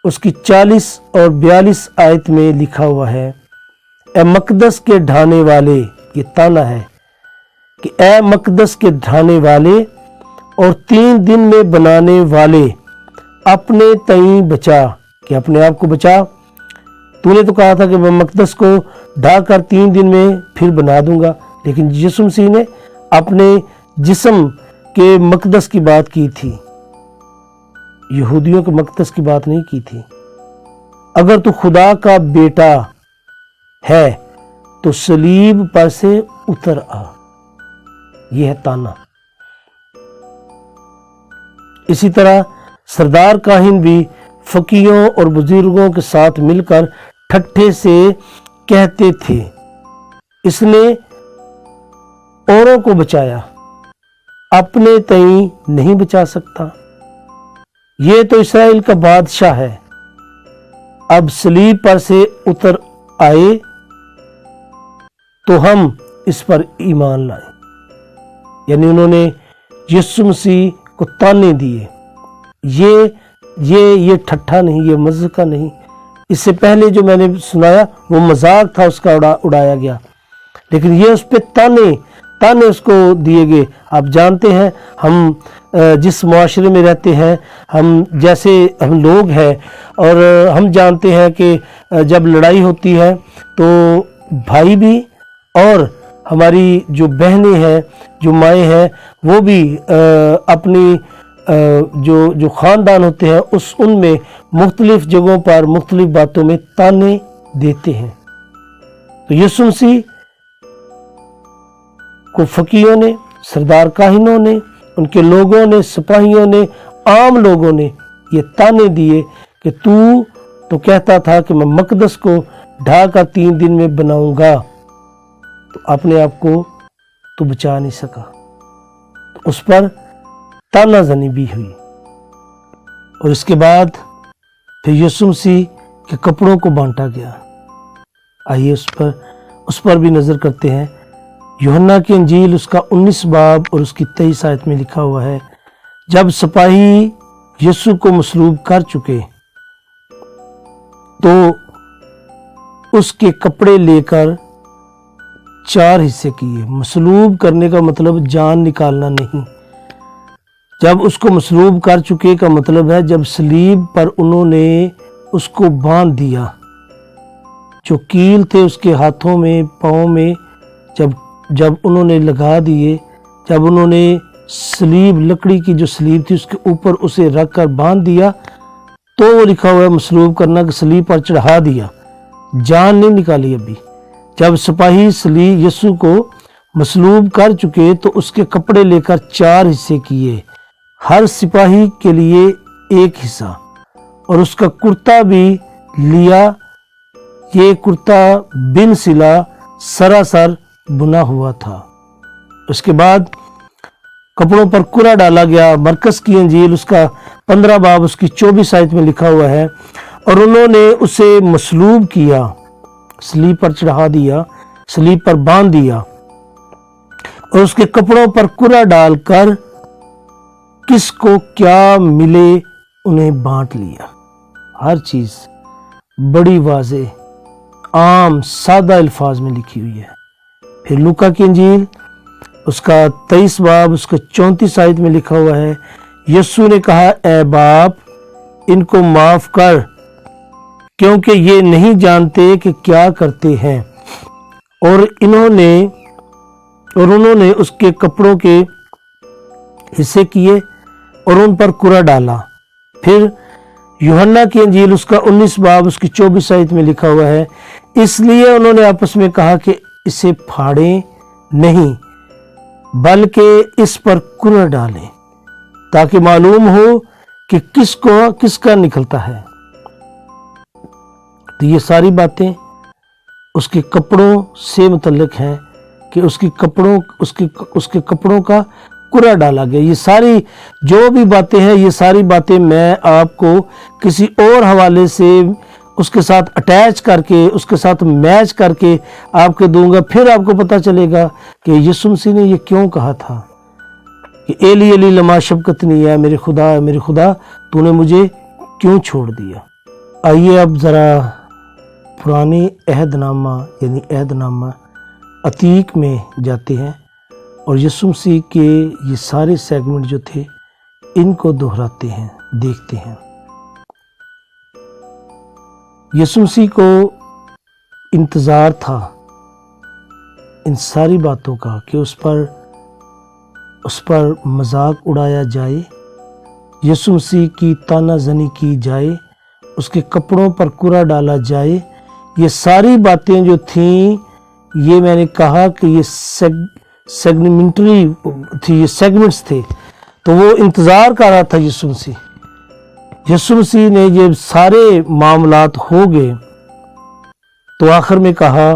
उसकी 40 और 42 आयत में लिखा हुआ है, ए मकदस के ढाने वाले, ये ताना है कि ए मकदस के ढाने वाले और 3 दिन में बनाने वाले, अपने तई बचा, कि अपने आप को बचा। तूने तो कहा था कि मैं मकदस को ढाकर 3 दिन में फिर बना दूंगा, लेकिन यीशु मसीह ने अपने जिस्म के मकदस की बात की थी। यहूदियों के मकदस की बात नहीं की थी। अगर तू खुदा का बेटा है तो सलीब पर से उतर आ। यह है ताना। इसी तरह सरदार काहिन भी फकीरों और बुजुर्गों के साथ मिलकर ठट्ठे से कहते थे, इसने औरों को बचाया, अपने तई नहीं बचा सकता। ये तो इस्राएल का बादशाह है, अब सलीब पर से उतर आए तो हम इस पर ईमान लाए। यानी उन्होंने यीशु मसीह को ताने दिए। ये ठट्ठा नहीं, ये मज़ाक नहीं। इससे पहले जो मैंने सुनाया वो मजाक था, उसका उड़ाया गया, लेकिन ये उस पर ताने उसको दिए गए। आप जानते हैं हम जिस मुआशरे में रहते हैं, हम लोग हैं, और हम जानते हैं कि जब लड़ाई होती है तो भाई भी और हमारी जो बहनें हैं, जो माएँ हैं, वो भी अपनी जो ख़ानदान होते हैं उनमें मुख्तलिफ जगहों पर मुख्तलिफ बातों में ताने देते हैं। तो यीशु मसीह को फकीरों ने, सरदार काहिनों ने, उनके लोगों ने, सिपाहियों ने, आम लोगों ने ये ताने दिए कि तू तो कहता था कि मैं मकदस को ढाकर 3 दिन में बनाऊंगा, तो अपने आप को तो बचा नहीं सका। तो उस पर तानाज़नी भी हुई। और इसके बाद फिर यीशु मसीह के कपड़ों को बांटा गया। आइए उस पर भी नज़र करते हैं। यूहन्ना की इंजील उसका 19 बाब और उसकी 23 आयत में लिखा हुआ है, जब सिपाही यीशु को मसलूब कर चुके तो उसके कपड़े लेकर 4 हिस्से किए। मसलूब करने का मतलब जान निकालना नहीं। जब उसको मसलूब कर चुके का मतलब है जब सलीब पर उन्होंने उसको बांध दिया, जो कील थे उसके हाथों में, पाँव में, जब उन्होंने लगा दिए, जब उन्होंने सलीब, लकड़ी की जो सलीब थी उसके ऊपर उसे रख कर बांध दिया, तो वो लिखा हुआ है मसलूब करना, कि सलीब पर चढ़ा दिया, जान नहीं निकाली अभी। जब सिपाही सलीब यीशु को मसलूब कर चुके तो उसके कपड़े लेकर 4 हिस्से किए, हर सिपाही के लिए 1 हिस्सा, और उसका कुर्ता भी लिया। ये कुर्ता बिन सिला सरासर बुना हुआ था। उसके बाद कपड़ों पर कुरा डाला गया। मरकस की इंजील उसका 15 बाब उसकी 24 आयत में लिखा हुआ है, और उन्होंने उसे मसलूब किया, सलीब पर चढ़ा दिया, सलीब पर बांध दिया, और उसके कपड़ों पर कुरा डालकर किसको क्या मिले उन्हें बांट लिया। हर चीज बड़ी वाज़े, आम, सादा अल्फाज में लिखी हुई है। फिर लूका की इंजील उसका 23 बाब उसका 34 आयत में लिखा हुआ है, यीशु ने कहा, ऐ बाप, इनको माफ कर, क्योंकि ये नहीं जानते कि क्या करते हैं। और उन्होंने उसके कपड़ों के हिस्से किए और उन पर कुरा डाला। फिर यूहन्ना की इंजील उसका 19 बाब उसकी 24 आयत में लिखा हुआ है, इसलिए उन्होंने आपस में कहा कि इसे फाड़ें नहीं, बल्कि इस पर कुरा डालें, ताकि मालूम हो कि किसका निकलता है। तो ये सारी बातें उसके कपड़ों से मुतल्लिक हैं कि उसके कपड़ों का कुरा डाला गया। ये सारी जो भी बातें हैं, ये सारी बातें मैं आपको किसी और हवाले से उसके साथ अटैच करके, उसके साथ मैच करके आपको दूंगा। फिर आपको पता चलेगा कि यीशु मसीह ने ये क्यों कहा था कि एली एली लमा शबकतनी, है मेरे खुदा तूने मुझे क्यों छोड़ दिया। आइए अब ज़रा पुरानी अहदनामा यानी अहदनामा अतीक में जाते हैं और यीशु मसीह के ये सारे सेगमेंट जो थे इनको दोहराते हैं, देखते हैं। यीशु मसीह को इंतज़ार था इन सारी बातों का कि उस पर मजाक उड़ाया जाए यीशु मसीह की तानाज़नी की जाए, उसके कपड़ों पर कुरा डाला जाए। ये सारी बातें जो थीं, ये मैंने कहा कि ये सेगमेंटरी थी, ये सेगमेंट्स थे। तो वो इंतज़ार कर रहा था यीशु मसीह। यीशु मसीह ने ये सारे मामलात हो गए तो आखिर में कहा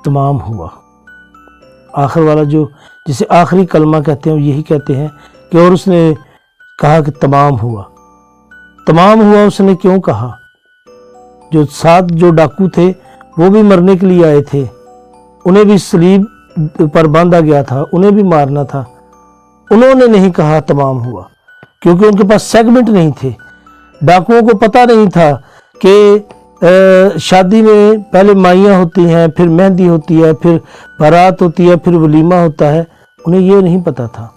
तमाम हुआ। आखिर वाला जो जिसे आखिरी कलमा कहते हैं, यही कहते हैं कि और उसने कहा कि तमाम हुआ। तमाम हुआ उसने क्यों कहा? जो 7 जो डाकू थे वो भी मरने के लिए आए थे, उन्हें भी सलीब पर बांधा गया था, उन्हें भी मारना था। उन्होंने नहीं कहा तमाम हुआ, क्योंकि उनके पास सेगमेंट नहीं थे। डाकुओं को पता नहीं था कि शादी में पहले माइयाँ होती हैं, फिर मेहंदी होती है, फिर बारात होती है, फिर वलीमा होता है। उन्हें ये नहीं पता था।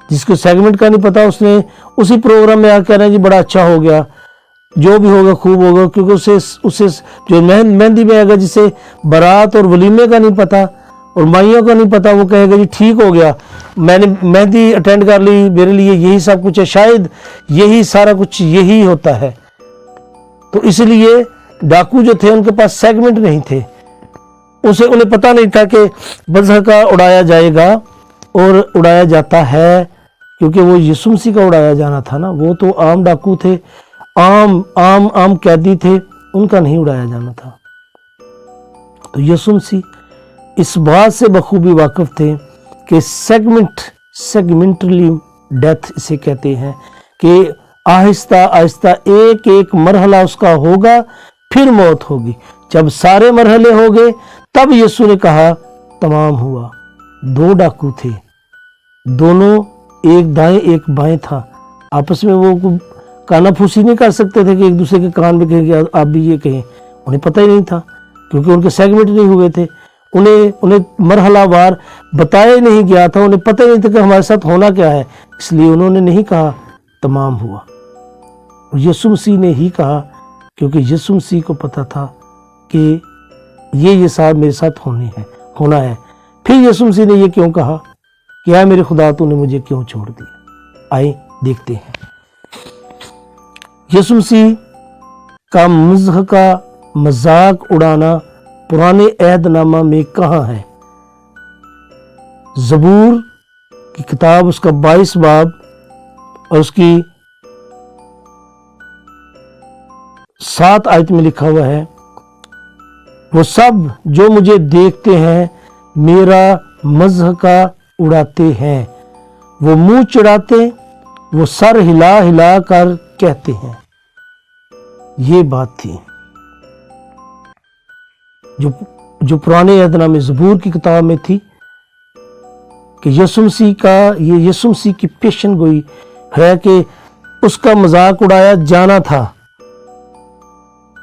जिसको सेगमेंट का नहीं पता, उसने उसी प्रोग्राम में आकर कहना जी बड़ा अच्छा हो गया, जो भी होगा खूब होगा, क्योंकि उसे जो मेहंदी में आएगा, जिसे बारात और वलीमे का नहीं पता और माइयों का नहीं पता, वो कहेगा जी ठीक हो गया, मैंने मेहंदी अटेंड कर ली, मेरे लिए यही सब कुछ है, शायद यही सारा कुछ यही होता है। तो इसलिए डाकू जो थे उनके पास सेगमेंट नहीं थे। उन्हें पता नहीं था कि बज़हका उड़ाया जाएगा, और उड़ाया जाता है, क्योंकि वो यीशु मसीह का उड़ाया जाना था ना। वो तो आम डाकू थे, आम कैदी थे, उनका नहीं उड़ाया जाना था। तो यीशु मसीह इस बात से बखूबी वाकिफ थे कि सेगमेंटली डेथ इसे कहते हैं, कि आहिस्ता आहिस्ता एक एक मरहला उसका होगा, फिर मौत होगी। जब सारे मरहले हो गए तब यीशु ने कहा तमाम हुआ। 2 डाकू थे, दोनों एक दाएं एक बाएं था। आपस में वो कानाफूसी नहीं कर सकते थे कि एक दूसरे के कान में कहें आप भी ये कहें। उन्हें पता ही नहीं था, क्योंकि उनके सेगमेंट नहीं हुए थे। उन्हें मरहलावार बताया ही नहीं गया था। उन्हें पता ही नहीं था कि हमारे साथ होना क्या है, इसलिए उन्होंने नहीं कहा तमाम हुआ। यीशु मसीह ने ही कहा, क्योंकि यीशु मसीह को पता था कि ये साहब मेरे साथ होना है। फिर यीशु मसीह ने ये क्यों कहा कि आए मेरे खुदा तूने मुझे क्यों छोड़ दिया। आए देखते हैं यीशु मसीह का मजाक उड़ाना पुराने अहदनामा में कहाँ है। ज़बूर की किताब उसका 22 बाब और उसकी 7 आयत में लिखा हुआ है, वो सब जो मुझे देखते हैं मेरा मज़हका उड़ाते हैं, वो मुंह चढ़ाते, वो सर हिला हिला कर कहते हैं। ये बात थी जो पुराने अहदनामे ज़बूर की किताब में थी, कि यीशु मसीह की पेशन गोई है कि उसका मजाक उड़ाया जाना था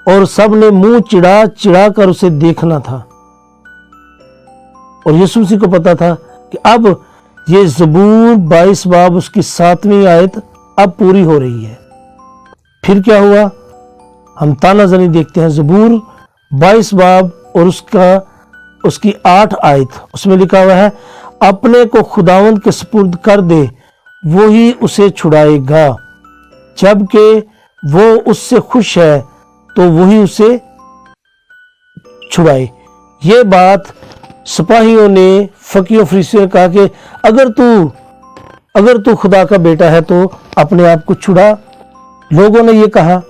और सब ने मुंह चिढ़ा कर उसे देखना था। और यीशु मसीह को पता था कि अब ये ज़बूर 22 बाब उसकी 7वीं आयत अब पूरी हो रही है। फिर क्या हुआ, हम तानाज़नी देखते हैं। ज़बूर 22 बाब और उसकी 8 आयत, उसमें लिखा हुआ है, अपने को खुदावंद के सुपुर्द कर दे, वो ही उसे छुड़ाएगा, जबकि वो उससे खुश है तो वही उसे छुड़ाए। ये बात सिपाहियों ने, फकीरों फरीसियों ने कहा कि अगर तू खुदा का बेटा है तो अपने आप को छुड़ा। लोगों ने ये कहा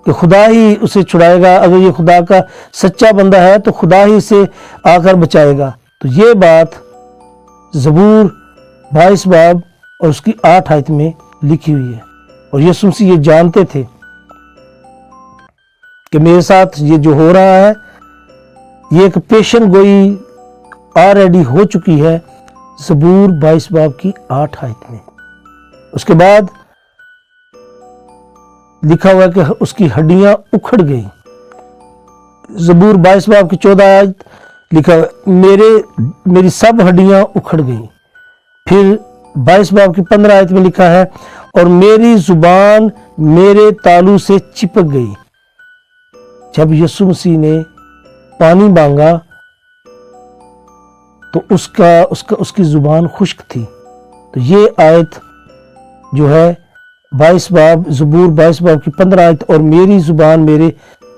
कि खुदा ही उसे छुड़ाएगा, अगर ये खुदा का सच्चा बंदा है तो खुदा ही इसे आकर बचाएगा। तो ये बात ज़बूर 22 बाब और उसकी 8 आयत में लिखी हुई है। और यीशु मसीह ये जानते थे कि मेरे साथ ये जो हो रहा है, ये एक पेशन गोई ऑलरेडी हो चुकी है। ज़बूर 22 बाब की 8 आयत में। उसके बाद लिखा हुआ है कि उसकी हड्डियां उखड़ गई। ज़बूर 22 बाब की 14 आयत लिखा हुआ, मेरी सब हड्डियां उखड़ गई। फिर 22 बाब की 15 आयत में लिखा है, और मेरी जुबान मेरे तालू से चिपक गई। जब यीशु मसीह ने पानी मांगा तो उसकी जुबान खुश्क थी, تو یہ آیت جو ہے 22 باب زبور 22 باب کی 15 آیت، اور میری زبان میرے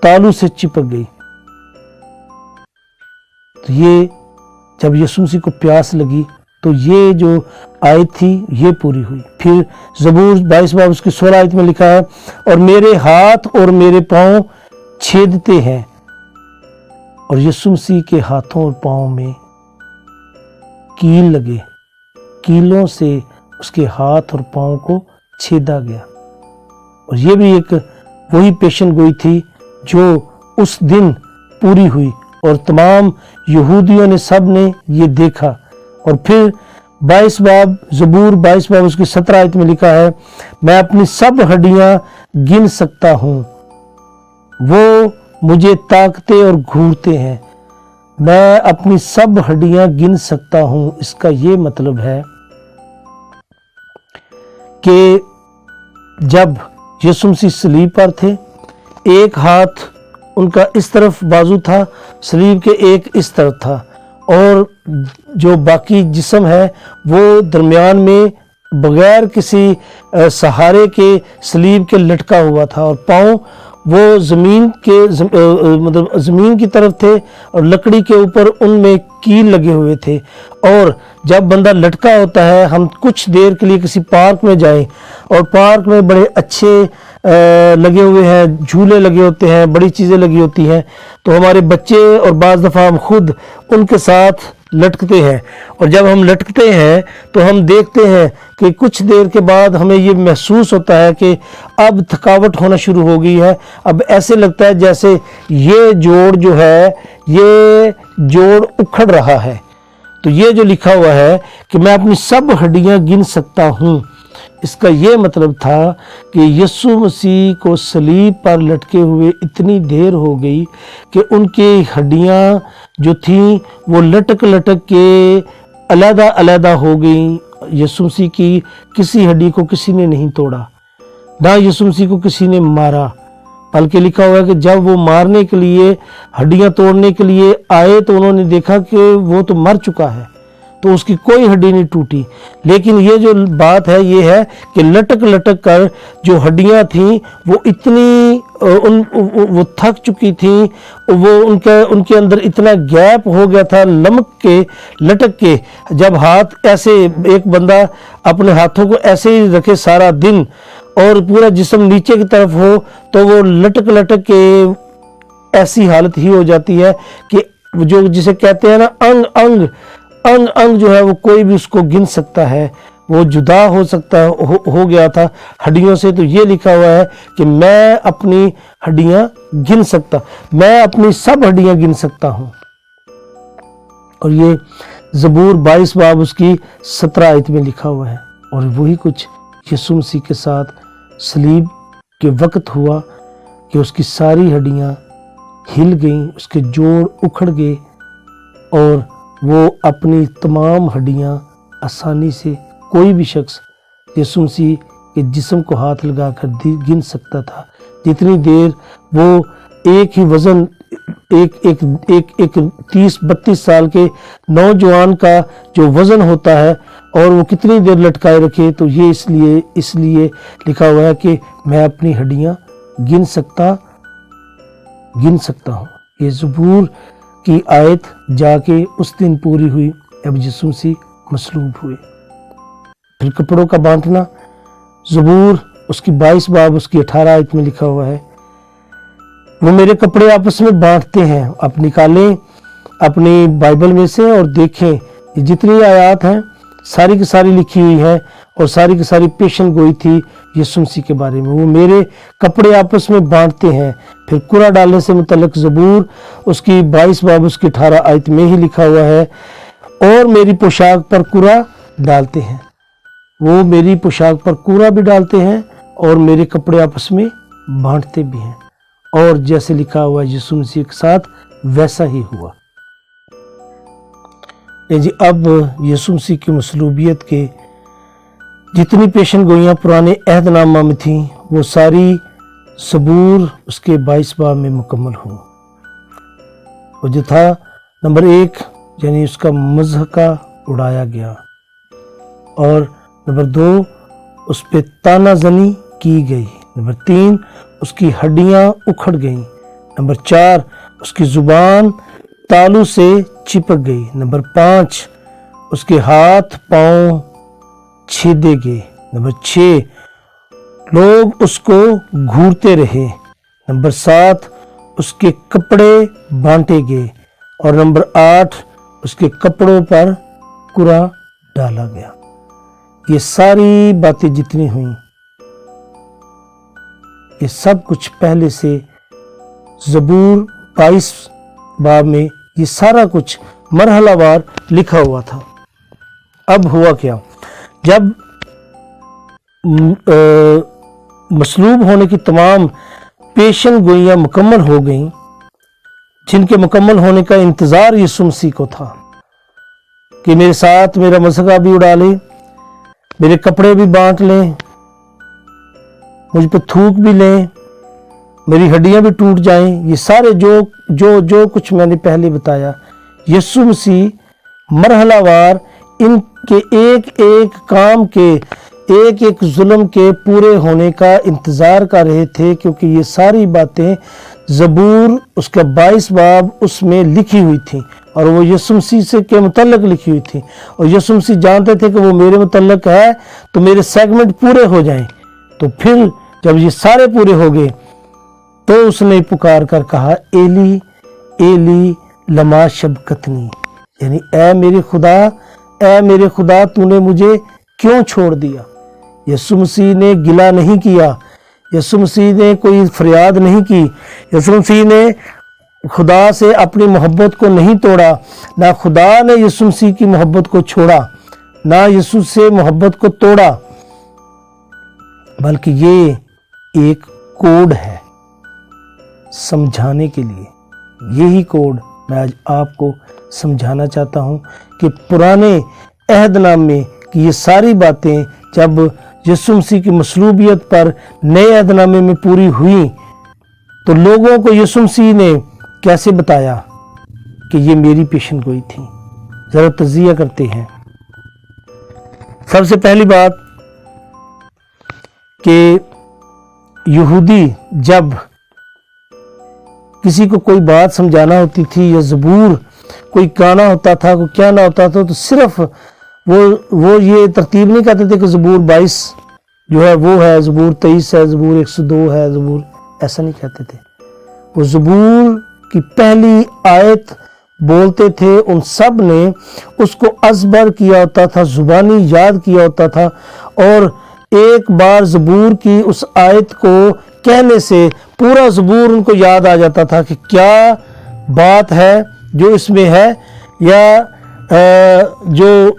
تالو سے چپک گئی. تو یہ جب یسوع مسیح کو پیاس لگی تو یہ جو آیت تھی یہ پوری ہوئی. پھر زبور 22 باب اس کی 16 آیت میں لکھا ہے، اور میرے ہاتھ اور میرے پاؤں چھیدتے ہیں. اور یسوع مسیح کے ہاتھوں اور پاؤں میں کیل لگے، کیلوں سے اس کے ہاتھ اور پاؤں کو چھیدا گیا. اور یہ بھی ایک وہی پیشن گوئی تھی جو اس دن پوری ہوئی، اور تمام یہودیوں نے سب نے یہ دیکھا. اور پھر 22 باب زبور 22 باب اس کی 17 آیت میں لکھا ہے، میں اپنی سب ہڈیاں گن سکتا ہوں، وہ مجھے تاکتے اور گھورتے ہیں. میں اپنی سب ہڈیاں گن سکتا ہوں. اس کا یہ مطلب ہے کہ جب یسوع مسیح صلیب پر تھے، ایک ہاتھ ان کا اس طرف بازو تھا، صلیب کے ایک اس طرف تھا، اور جو باقی جسم ہے وہ درمیان میں بغیر کسی سہارے کے صلیب کے لٹکا ہوا تھا، اور پاؤں وہ زمین کی طرف تھے، اور لکڑی کے اوپر ان میں کیل لگے ہوئے تھے. اور جب بندہ لٹکا ہوتا ہے، ہم کچھ دیر کے لیے کسی پارک میں جائیں، اور پارک میں بڑے اچھے لگے ہوئے ہیں، جھولے لگے ہوتے ہیں، بڑی چیزیں لگی ہوتی ہیں، تو ہمارے بچے اور بعض دفعہ ہم خود ان کے ساتھ لٹکتے ہیں. اور جب ہم لٹکتے ہیں تو ہم دیکھتے ہیں کہ کچھ دیر کے بعد ہمیں یہ محسوس ہوتا ہے کہ اب تھکاوٹ ہونا شروع ہو گئی ہے. اب ایسے لگتا ہے جیسے یہ جوڑ جو ہے یہ جوڑ اکھڑ رہا ہے. تو یہ جو لکھا ہوا ہے کہ میں اپنی سب ہڈیاں گن سکتا ہوں، اس کا یہ مطلب تھا کہ یسوع مسیح کو صلیب پر لٹکے ہوئے اتنی دیر ہو گئی کہ ان کی ہڈیاں جو تھیں وہ لٹک لٹک کے علیحدہ علیحدہ ہو گئیں. یسوع مسیح کی کسی ہڈی کو کسی نے نہیں توڑا، نہ یسوع مسیح کو کسی نے مارا، بلکہ لکھا ہوا ہے کہ جب وہ مارنے کے لیے ہڈیاں توڑنے کے لیے آئے تو انہوں نے دیکھا کہ وہ تو مر چکا ہے، تو اس کی کوئی ہڈی نہیں ٹوٹی. لیکن یہ جو بات ہے یہ ہے کہ لٹک لٹک کر جو ہڈیاں تھیں وہ اتنی وہ تھک چکی تھیں، وہ ان کے اندر اتنا گیپ ہو گیا تھا، لمک کے لٹک کے. جب ہاتھ ایسے ایک بندہ اپنے ہاتھوں کو ایسے ہی رکھے سارا دن اور پورا جسم نیچے کی طرف ہو تو وہ لٹک لٹک کے ایسی حالت ہی ہو جاتی ہے کہ جو جسے کہتے ہیں نا انگ انگ انگ انگ جو ہے وہ کوئی بھی اس کو گن سکتا ہے، وہ جدا ہو سکتا ہو گیا تھا ہڈیوں سے. تو یہ لکھا ہوا ہے کہ میں اپنی ہڈیاں گن سکتا، میں اپنی سب ہڈیاں گن سکتا ہوں. اور یہ زبور 22 باب اس کی 17 آیت میں لکھا ہوا ہے. اور وہی کچھ یسوع مسیح کے ساتھ صلیب کے وقت ہوا کہ اس کی ساری ہڈیاں ہل گئیں، اس کے جوڑ اکھڑ گئے، اور وہ اپنی تمام ہڈیاں آسانی سے کوئی بھی شخص یسوع مسیح کے جسم کو ہاتھ لگا کر گن سکتا تھا. جتنی دیر وہ ایک ہی وزن ایک 30-32 سال کے نوجوان کا جو وزن ہوتا ہے اور وہ کتنی دیر لٹکائے رکھے، تو یہ اس لیے لکھا ہوا ہے کہ میں اپنی ہڈیاں گن سکتا ہوں. یہ زبور کی آیت جا کے اس دن پوری ہوئی اب یسوع مسیح مصلوب ہوئے. پھر کپڑوں کا بانٹنا، زبور اس کی 22 باب اس کی 18 آیت میں لکھا ہوا ہے، وہ میرے کپڑے آپس میں بانٹتے ہیں. آپ نکالیں اپنی بائبل میں سے اور دیکھیں، یہ جتنی آیات ہیں ساری کی ساری لکھی ہوئی ہیں، اور ساری کی ساری پیشن گوئی تھی یسوع مسیح کے بارے میں. وہ میرے کپڑے آپس میں بانٹتے ہیں. پھر کرا ڈالنے سے متعلق زبور اس کی 22 باب اس کی 18 آیت میں ہی لکھا ہوا ہے، اور میری پوشاک پر کرا ڈالتے ہیں. وہ میری پوشاک پر کرا بھی ڈالتے ہیں اور میرے کپڑے آپس میں بانٹتے بھی ہیں. اور جیسے لکھا ہوا یسوع مسیح کے ساتھ ویسا ہی ہوا. جی اب یسوع مسیح کی مصلوبیت کے جتنی پیشن گوئیاں پرانے عہد نامہ میں تھیں وہ ساری زبور اس کے 22 باب میں مکمل ہوں. وہ جو تھا نمبر 1 یعنی اس کا مضحکہ اڑایا گیا، اور नंबर 2 उस पे ताना जनी की गई। नंबर 3 उसकी हड्डियां उखड़ गईं। नंबर 4 उसकी जुबान तालू से चिपक गई। नंबर 5 उसके हाथ पांव छेदे गए। नंबर 6 लोग उसको घूरते रहे। नंबर 7 उसके कपड़े बांटे गए। और नंबर 8 उसके कपड़ों पर कुरा डाला गया। ये सारी बातें जितनी हुई, ये सब कुछ पहले से ज़बूर 22 बाब में ये सारा कुछ मरहलावार लिखा हुआ था। अब हुआ क्या, जब मसलूब होने की तमाम पेशन गोइयां मुकम्मल हो गईं, जिनके मुकम्मल होने का इंतज़ार यीशु मसीह को था कि मेरे साथ मेरा मसका भी उड़ा ले, मेरे कपड़े भी बांट लें, मुझ पर थूक भी लें, मेरी हड्डियां भी टूट जाएं, ये सारे जो कुछ मैंने पहले बताया, यीशु मसीह मरहलावार इनके एक एक काम के, एक एक जुल्म के पूरे होने का इंतज़ार कर रहे थे, क्योंकि ये सारी बातें ज़बूर उसका 22 बाब उसमें लिखी हुई थी और वो यीशु मसीह से के मुतल्लिक़ लिखी हुई थी। और यीशु मसीह जानते थे कि वो मेरे मुतल्लिक़ है तो मेरे सेगमेंट पूरे हो जाएं। तो फिर जब ये सारे पूरे हो गए तो उसने पुकार कर कहा, एली एली लमा शबकतनी, यानी ऐ मेरे खुदा तूने मुझे क्यों छोड़ दिया। यीशु मसीह ने गिला नहीं किया, यीशु मसीह ने कोई फरियाद नहीं की, यीशु मसीह ने खुदा से अपनी मोहब्बत को नहीं तोड़ा, ना खुदा ने यीशु मसीह की मोहब्बत को छोड़ा, ना यीशु से मोहब्बत को तोड़ा, बल्कि ये एक कोड है समझाने के लिए। यही कोड मैं आज आपको समझाना चाहता हूँ कि पुराने अहदनामे की ये सारी बातें जब यीशु मसीह की मसलूबियत पर नए अहदनामे में पूरी हुई तो लोगों को यीशु मसीह ने कैसे बताया कि ये मेरी पेशन गोई थी। जरा तजिया करते हैं। सबसे पहली बात कि यहूदी जब किसी को कोई बात समझाना होती थी या ज़बूर कोई गाना होता था, कोई क्या ना होता था, तो सिर्फ वो ये तरतीब नहीं करते थे कि ज़बूर 22 जो है वो है, ज़बूर 23 है, ज़बूर 102 है, ज़बूर, ऐसा नहीं कहते थे। वो ज़बूर की पहली आयत बोलते थे, उन सब ने उसको अज़बर किया होता था, ज़ुबानी याद किया होता था, और एक बार ज़बूर की उस आयत को कहने से पूरा ज़बूर उनको याद आ जाता था कि क्या बात है जो इसमें है, या जो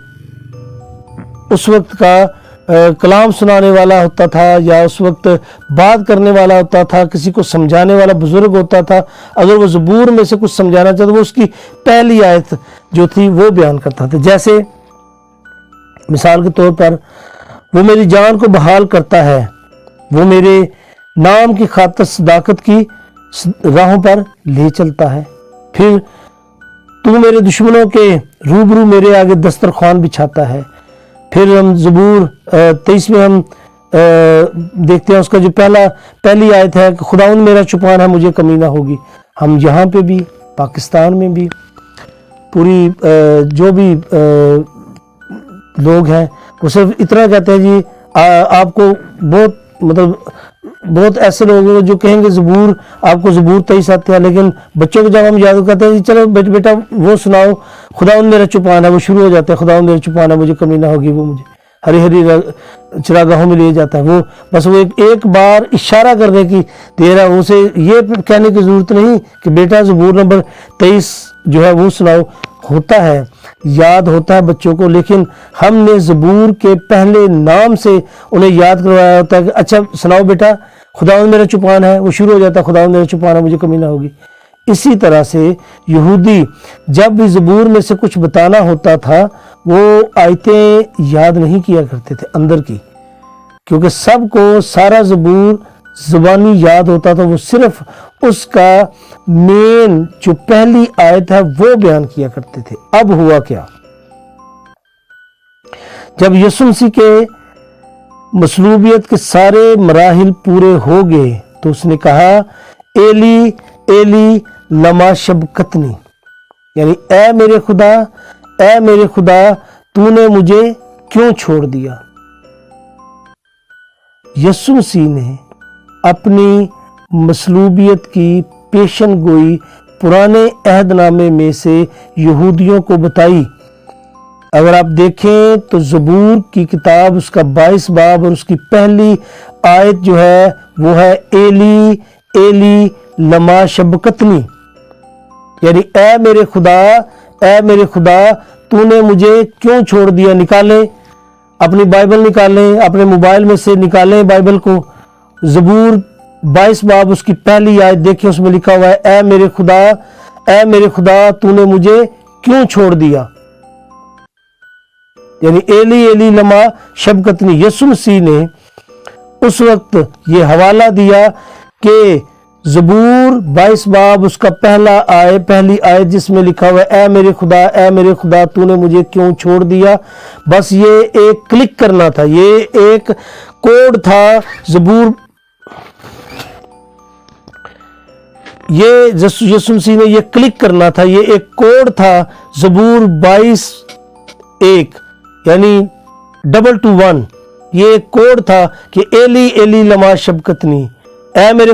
उस वक्त का कलाम सुनाने वाला होता था या उस वक्त बात करने वाला होता था, किसी को समझाने वाला बुजुर्ग होता था, अगर वो ज़बूर में से कुछ समझाना चाहता वो उसकी पहली आयत जो थी वो बयान करता था। जैसे मिसाल के तौर पर, वो मेरी जान को बहाल करता है, वो मेरे नाम की खातिर सदाकत की राहों पर ले चलता है, फिर तू मेरे दुश्मनों के रूबरू मेरे आगे दस्तरखान बिछाता है। फिर हम ज़बूर 23 में हम देखते हैं उसका जो पहली आयत है कि खुदाउन मेरा चुपान है, मुझे कमी ना होगी। हम यहाँ पे भी, पाकिस्तान में भी, पूरी जो भी लोग हैं वो सिर्फ इतना कहते हैं जी, आपको बहुत ऐसे लोग हैं जो कहेंगे ज़बूर, आपको ज़बूर 23 आते हैं, लेकिन बच्चों को जब हम याद करते हैं चलो बेटा वो सुनाओ, खुदाउन मेरा चुपान है, वो शुरू हो जाता है, खुदाउन मेरा चुपान है, मुझे कमी ना होगी, वो मुझे हरी हरी चरागाहों में ले जाता है। वो बस वो एक बार इशारा करने की देर है, उसे ये कहने की ज़रूरत नहीं कि बेटा ज़बूर नंबर 23 जो है वो सुनाओ। होता है, याद होता है बच्चों को, लेकिन हमने ज़बूर के पहले नाम से उन्हें याद करवाया होता है कि अच्छा सुनाओ बेटा, खुदावंद मेरा चुपान है, वो शुरू हो जाता है खुदावंद मेरा चुपान है, मुझे कमी ना होगी। इसी तरह से यहूदी जब भी ज़बूर में से कुछ बताना होता था वो आयतें याद नहीं किया करते थे अंदर की, क्योंकि सबको सारा ज़बूर ज़ुबानी याद होता था, वो सिर्फ उसका मेन जो पहली आयत है वो बयान किया करते थे। अब हुआ क्या, जब यीशु मसीह के मसलूबियत के सारे मराहिल पूरे हो गए तो उसने कहा एली एली लमा शबकतनी, यानी ऐ मेरे खुदा तूने मुझे क्यों छोड़ दिया। यीशु मसीह ने अपनी मसलूबियत की पेशन गोई पुराने अहदनामे में से यहूदियों को बताई। अगर आप देखें तो ज़बूर की किताब उसका 22 बाब और उसकी पहली आयत जो है वो है एली एली लमा शबकतनी, यानी ऐ मेरे खुदा तूने मुझे क्यों छोड़ दिया। निकालें अपनी बाइबल, निकालें अपने मोबाइल में से, निकालें बाइबल को। ज़बूर 22 बाब उसकी पहली आयत देखें, उसमें लिखा हुआ है ऐ मेरे खुदा तूने मुझे क्यों छोड़ दिया, यानी एली एली लमा शबकतनी। यीशु मसीह ने उस वक्त ये हवाला दिया कि ज़बूर 22 बाब उसका पहली आयत जिसमें लिखा हुआ है ऐ मेरे खुदा तूने मुझे क्यों छोड़ दिया, बस ये एक क्लिक करना था, ये एक कोड था। ज़बूर ये यीशु मसीह ने ये क्लिक करना था, ये एक कोड था। ज़बूर 22:1 यानी 221, ये एक कोड था कि एली एली लमा शबकतनी, ऐ मेरे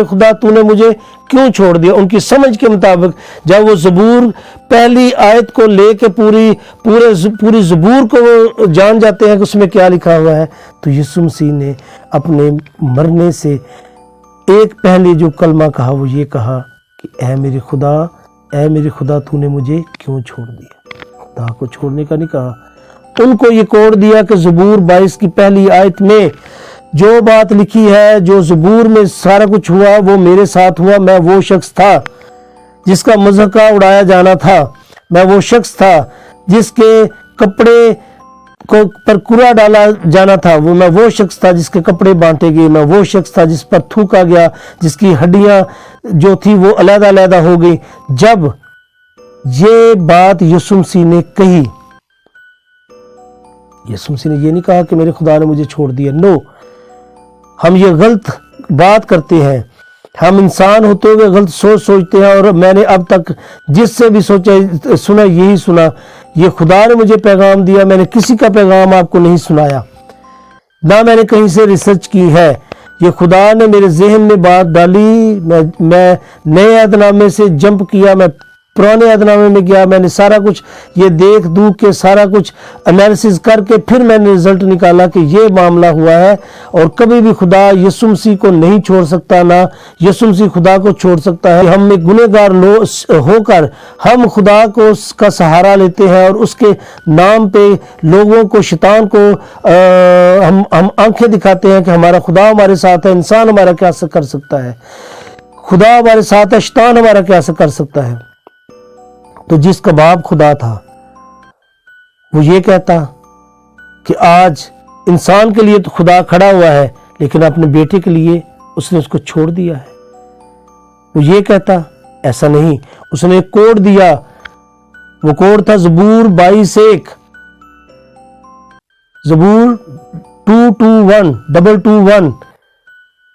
खुदा तूने मुझे क्यों छोड़ दिया। उनकी समझ के मुताबिक जब वो ज़बूर पहली आयत को लेके पूरी ज़बूर को वो जान जाते हैं कि उसमें क्या लिखा हुआ है, तो यीशु मसीह ने अपने मरने से एक पहले जो कलमा कहा वो ये कहा कि ऐ मेरे खुदा तूने मुझे क्यों छोड़ दिया। खुदा को छोड़ने का नहीं कहा, उनको ये कोड दिया कि ज़बूर 22 की पहली आयत में जो बात लिखी है, जो ज़बूर में सारा कुछ हुआ वो मेरे साथ हुआ। मैं वो शख्स था जिसका मज़ाका उड़ाया जाना था, मैं वो शख्स था जिसके कपड़े को पर कुरा डाला जाना था, मैं वो शख्स था जिसके कपड़े बांटे गए, मैं वो शख्स था जिस पर थूका गया, जिसकी हड्डियां जो थी वो अलग-अलग हो गई। जब ये बात यीशु मसीह ने कही, यीशु मसीह ने ये नहीं कहा कि मेरे खुदा ने मुझे छोड़ दिया। नो, हम ये गलत बात करते हैं, हम इंसान होते हुए गलत सोचते हैं। और मैंने अब तक जिससे भी सुना यही सुना, ये खुदा ने मुझे पैगाम दिया, मैंने किसी का पैगाम आपको नहीं सुनाया, ना मैंने कहीं से रिसर्च की है। ये खुदा ने मेरे जहन में बात डाली, मैं नए अहदनामे से जंप किया, मैं पुराने अहदनामे में गया, मैंने सारा कुछ ये देख दूख के सारा कुछ एनालिसिस करके फिर मैंने रिजल्ट निकाला कि ये मामला हुआ है। और कभी भी खुदा यीशु मसीह को नहीं छोड़ सकता, ना यीशु मसीह खुदा को छोड़ सकता है। हम एक गुनहगार होकर हम खुदा को का सहारा लेते हैं और उसके नाम पे लोगों को, शैतान को हम आंखें दिखाते हैं कि हमारा खुदा हमारे साथ है, इंसान हमारा क्या कर सकता है, खुदा हमारे साथ है, शैतान हमारा क्या कर सकता है। तो जिसका बाप खुदा था वो ये कहता कि आज इंसान के लिए तो खुदा खड़ा हुआ है, लेकिन अपने बेटे के लिए उसने उसको छोड़ दिया है। वो ये कहता ऐसा नहीं, उसने एक कोड दिया, वो कोड था ज़बूर 22:1, ज़बूर 221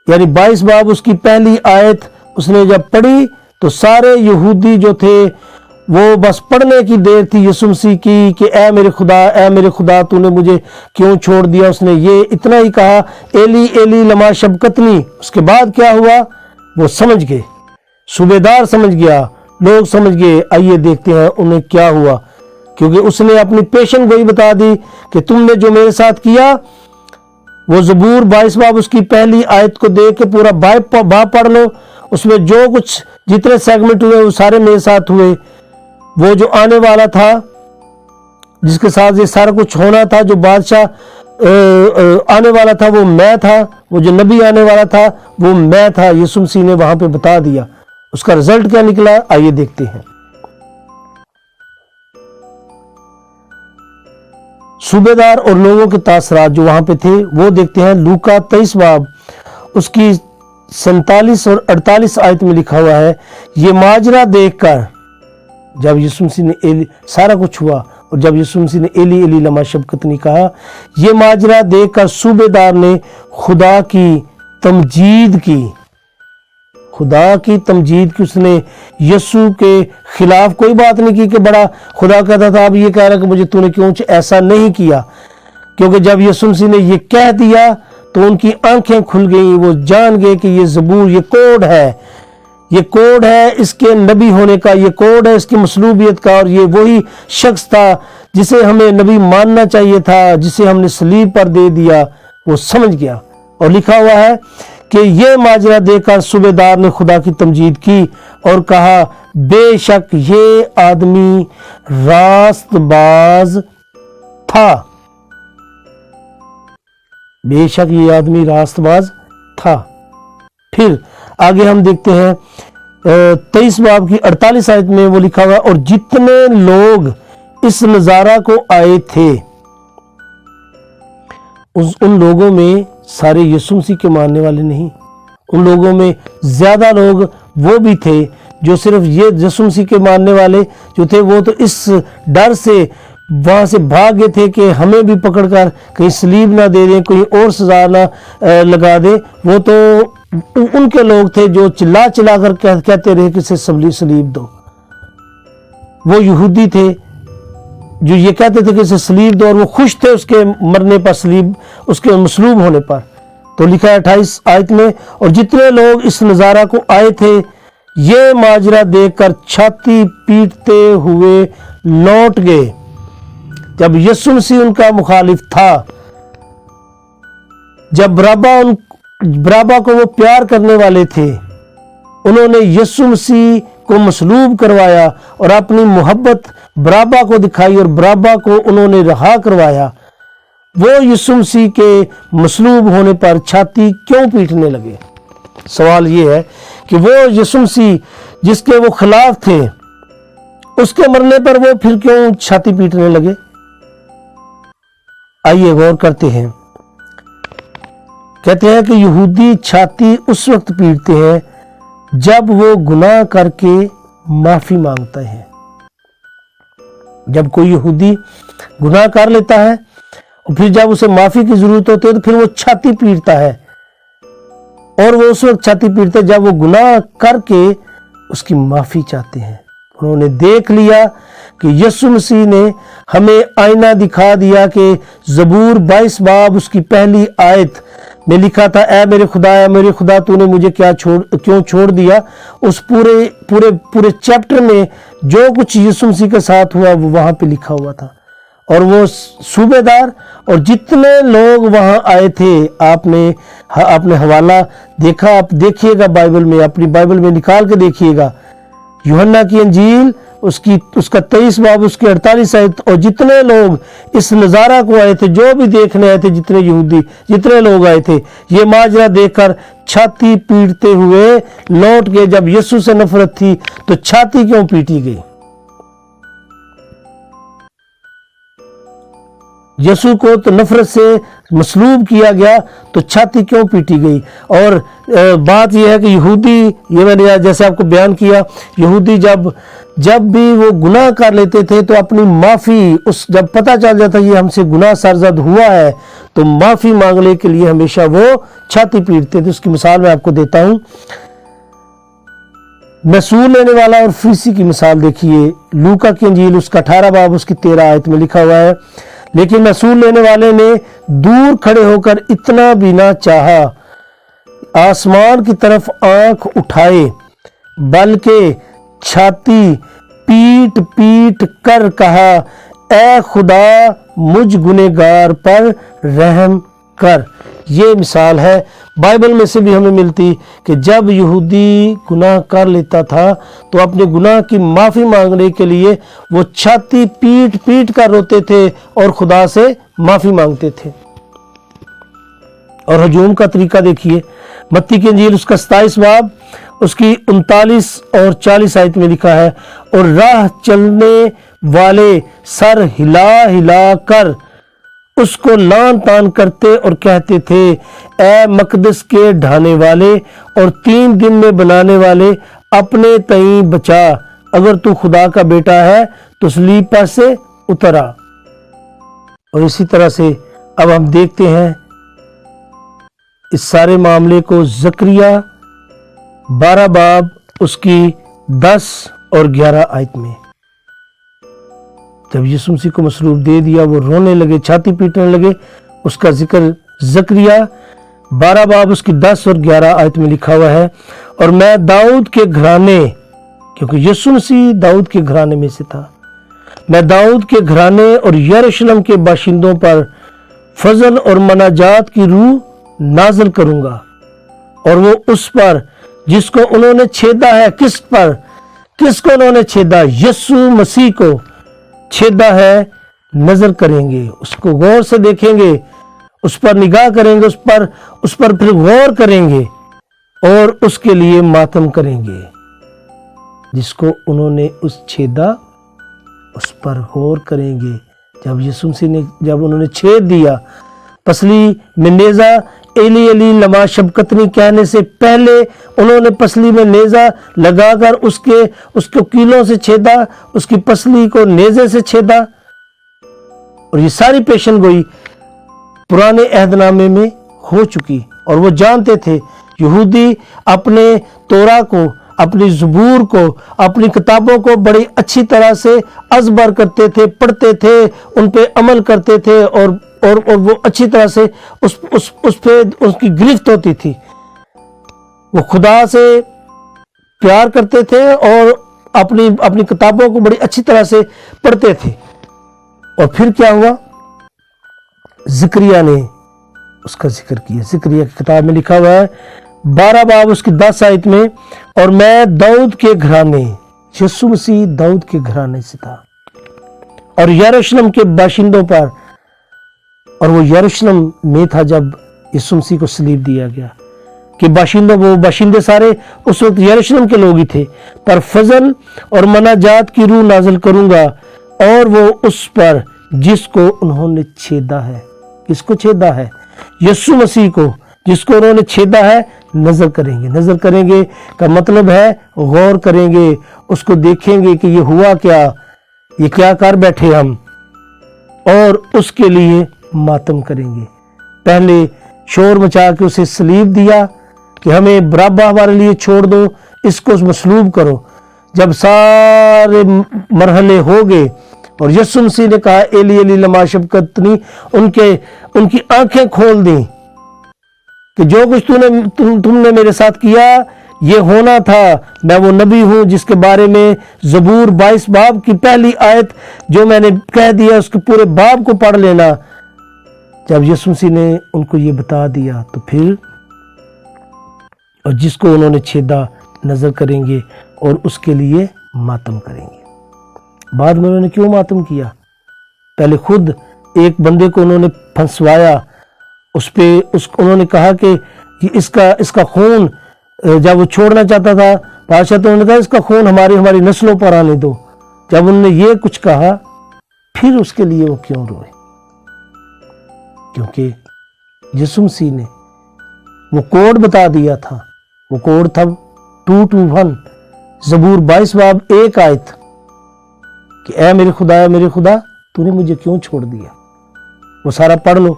यानी 22 बाब उसकी पहली आयत उसने जब पढ़ी तो सारे यहूदी जो थे वो बस पढ़ने की देर थी यीशु मसीह की कि ऐ मेरे खुदा तूने मुझे क्यों छोड़ दिया। उसने ये इतना ही कहा एली एली लमा शबकतनी। उसके बाद क्या हुआ वो समझ गए, सूबेदार समझ गया, लोग समझ गए। आइए देखते हैं उन्हें क्या हुआ, क्योंकि उसने अपनी पेशन गोई बता दी कि तुमने जो मेरे साथ किया। वो ज़बूर 22 बाब उसकी पहली आयत को देख के पूरा बाब पढ़ लो, उसमें जो कुछ जितने सेगमेंट हुए वो सारे मेरे साथ हुए। वो जो आने वाला था जिसके साथ ये सारा कुछ होना था, जो बादशाह आने वाला था वो मैं था, वो जो नबी आने वाला था वो मैं था। यीशु मसीह ने वहां पे बता दिया। उसका रिजल्ट क्या निकला आइए देखते हैं। सूबेदार और लोगों के तासरात जो वहां पे थे वो देखते हैं। लूका 23 बाब उसकी 47 और 48 आयत में लिखा हुआ है, ये माजरा देखकर जब यीशु मसीह ने सारा कुछ हुआ और जब यीशु मसीह ने एली एली लमा शबक्तनी कहा, ये माजरा देख कर सूबेदार ने खुदा की तमजीद की, खुदा की तमजीद की। उसने यीशु के खिलाफ कोई बात नहीं की कि बड़ा खुदा कहता था अब ये कह रहा कि मुझे तूने क्यों, ऐसा नहीं किया। क्योंकि जब यीशु मसीह ने ये कह दिया तो उनकी आंखें खुल गई, वो जान गए कि ये ज़बूर, ये कोड है, ये कोड है इसके नबी होने का, ये कोड है इसकी मसलूबियत का, और ये वही शख्स था जिसे हमें नबी मानना चाहिए था, जिसे हमने सलीब पर दे दिया। वो समझ गया। और लिखा हुआ है कि ये माजरा देखकर सूबेदार ने खुदा की तमजीद की और कहा, बेशक ये आदमी रास्तबाज था, बेशक ये आदमी रास्तबाज था। फिर आगे हम देखते हैं 23 बाब की 48 आयत में वो लिखा हुआ, और जितने लोग इस नजारा को आए थे उन लोगों में सारे यीशु मसीह के मानने वाले नहीं, उन लोगों में ज्यादा लोग वो भी थे जो सिर्फ ये यीशु मसीह के मानने वाले जो थे, वो तो इस डर से वहां से भाग गए थे कि हमें भी पकड़कर कहीं सलीब ना दे दें, कहीं और सजा ना लगा दे। वो तो उनके लोग थे जो चिल्ला चिल्ला कर कहते रहे कि इसे सलीब दो। वो यहूदी थे जो ये कहते थे कि इसे सलीब दो, और वो खुश थे उसके मरने पर, सलीब उसके मसलूब होने पर। तो लिखा है 28 आयत में, और जितने लोग इस नजारा को आए थे ये माजरा देखकर छाती पीटते हुए लौट गए। जब यीशु मसीह उनका मुखालिफ था, जब बराबा को वो प्यार करने वाले थे, उन्होंने यीशु मसीह को मसलूब करवाया और अपनी मोहब्बत बराबा को दिखाई और बराबा को उन्होंने रहा करवाया। वो यीशु मसीह के मसलूब होने पर छाती क्यों पीटने लगे? सवाल ये है कि वो यीशु मसीह जिसके वो खिलाफ थे, उसके मरने पर वो फिर क्यों छाती पीटने लगे? आइए गौर करते हैं। कहते हैं कि यहूदी छाती उस वक्त पीटते हैं जब वो गुनाह करके माफी मांगते हैं। जब कोई यहूदी गुनाह कर लेता है और फिर जब उसे माफी की जरूरत होती है तो फिर वो छाती पीटता है, और वो उस वक्त छाती पीटते जब वो गुनाह करके उसकी माफी चाहते हैं। उन्होंने देख लिया कि यीशु मसीह ने हमें आईना दिखा दिया कि ज़बूर 22 बाब उसकी पहली आयत में लिखा था, ऐ मेरे खुदा तूने मुझे क्यों छोड़ दिया। उस पूरे चैप्टर में जो कुछ यीशु मसीह के साथ हुआ वो वहां पे लिखा हुआ था। और वो सूबेदार और जितने लोग वहां आए थे, आपने हवाला देखा, आप देखिएगा बाइबल में, अपनी बाइबल में निकाल के देखिएगा, यूहन्ना की अंजील उसका 23 बाब उसके 48 आयत। और जितने लोग इस नज़ारा को आए थे, जो भी देखने आए थे, जितने यहूदी जितने लोग आए थे, ये माजरा देखकर छाती पीटते हुए लौट गए। जब यीशु से नफरत थी तो छाती क्यों पीटी गई? यीशु को तो नफरत से मसलूब किया गया तो छाती क्यों पीटी गई? और बात यह है कि यहूदी, ये मैंने जैसे आपको बयान किया, यहूदी जब भी वो गुनाह कर लेते थे तो अपनी माफ़ी, जब पता चल जाता ये हमसे गुनाह सरजद हुआ है तो माफ़ी मांगने के लिए हमेशा वो छाती पीटते थे। उसकी मिसाल मैं आपको देता हूँ। मैसूर लेने वाला और फरीसी की मिसाल देखिए। लूका की अंजील उसका 18 बाब उसकी 13 आयत में लिखा हुआ है, लेकिन मैसूर लेने वाले ने दूर खड़े होकर इतना भी ना चाहा आसमान की तरफ आंख उठाए, बल्कि छाती पीट पीट कर कहा, ऐ खुदा मुझ गुनहगार पर रहम कर। ये मिसाल है बाइबल में से भी हमें मिलती कि जब यहूदी गुनाह कर लेता था तो अपने गुनाह की माफ़ी मांगने के लिए वो छाती पीट पीट कर रोते थे और खुदा से माफ़ी मांगते थे। और हजूम का तरीका देखिए। मत्ती की अंजील उसका 27 बाब उसकी 39 और 40 आयत में लिखा है, और राह चलने वाले सर हिला हिला कर उसको लान तान करते और कहते थे, ऐ मकदस के ढाने वाले और 3 दिन में बनाने वाले, अपने तई बचा, अगर तू खुदा का बेटा है तो सलीब पर से उतरा। और इसी तरह से अब हम देखते हैं इस सारे मामले को जकरिया 12 बाब उसकी 10 और 11 आयत में। जब यीशु मसीह को मसलूब दे दिया, वो रोने लगे, छाती पीटने लगे। उसका जिक्र जकरिया 12 बाब उसकी 10 और 11 आयत में लिखा हुआ है। और मैं दाऊद के घराने, क्योंकि यीशु मसीह दाऊद के घराने में से था, मैं दाऊद के घराने और यरूशलेम के बाशिंदों पर फजल और मनाजात की रूह नाज़िल करूंगा। और वो उस पर जिसको उन्होंने छेदा है, किस पर, किसको उन्होंने छेदा, यीशु मसीह को छेदा है, नजर करेंगे, उसको गौर से देखेंगे, उस पर निगाह करेंगे, उस पर फिर गौर करेंगे और उसके लिए मातम करेंगे। जिसको उन्होंने उस छेदा, उस पर गौर करेंगे। जब यीशु मसीह ने, जब उन्होंने छेद दिया पसली में नेजा, एली एली लमा शबकतनी कहने से पहले उन्होंने पसली में नेजा लगाकर उसको कीलों से छेदा, उसकी पसली को नेजे से छेदा। और ये सारी पेशन गोई पुराने अहदनामे में हो चुकी। और वो जानते थे, यहूदी अपने तोरा को, अपनी ज़बूर को, अपनी किताबों को बड़ी अच्छी तरह से अज़बर करते थे, पढ़ते थे, उन पे अमल करते थे और वो अच्छी तरह से उस पे उसकी गिरफ्त होती थी। वो खुदा से प्यार करते थे और अपनी किताबों को बड़ी अच्छी तरह से पढ़ते थे। और फिर क्या हुआ, ज़करिया ने उसका जिक्र किया। ज़करिया की किताब में लिखा हुआ है 12 बाब उसकी 10 आयत में, और मैं दाऊद के घराने, यीशु मसीह दाऊद के घराने से था, और यरूशलेम के बाशिंदों पर, और वो यरूशलेम में था जब यीशु मसीह को सलीब दिया गया, कि बाशिंदों, वो बाशिंदे सारे उस वक्त यरूशलेम के लोग ही थे, पर फजल और मनाजात की रूह नाजिल करूंगा, और वो उस पर जिसको उन्होंने छेदा है, किसको छेदा है, यीशु मसीह को, जिसको उन्होंने छेदा है, नजर करेंगे। नजर करेंगे का मतलब है गौर करेंगे, उसको देखेंगे कि ये हुआ क्या, ये क्या कर बैठे हम, और उसके लिए मातम करेंगे। पहले शोर मचा के उसे सलीब दिया कि हमें बराबर हमारे लिए छोड़ दो, इसको मसलूब करो। जब सारे मरहले हो गए और यीशु मसीह ने कहा एली एली लमा शबक्तनी, उनकी आंखें खोल दी कि जो कुछ तुमने मेरे साथ किया ये होना था। मैं वो नबी हूं जिसके बारे में ज़बूर 22 बाब की पहली आयत जो मैंने कह दिया, उसके पूरे बाब को पढ़ लेना। जब यीशु मसीह ने उनको ये बता दिया तो फिर, और जिसको उन्होंने छेदा नजर करेंगे और उसके लिए मातम करेंगे। बाद में उन्होंने क्यों मातम किया, पहले खुद एक बंदे को उन्होंने फंसवाया, उन्होंने कहा कि इसका खून, जब वो छोड़ना चाहता था बादशाह, तो उन्होंने कहा इसका खून हमारी नस्लों पर आने दो। जब उन्होंने ये कुछ कहा, फिर उसके लिए वो क्यों रोए, क्योंकि यीशु मसीह ने वो कोड बता दिया था। वो कोड था 221 ज़बूर 22 बाब 1 आयत कि ऐ मेरे खुदा तूने मुझे क्यों छोड़ दिया। वो सारा पढ़ लो,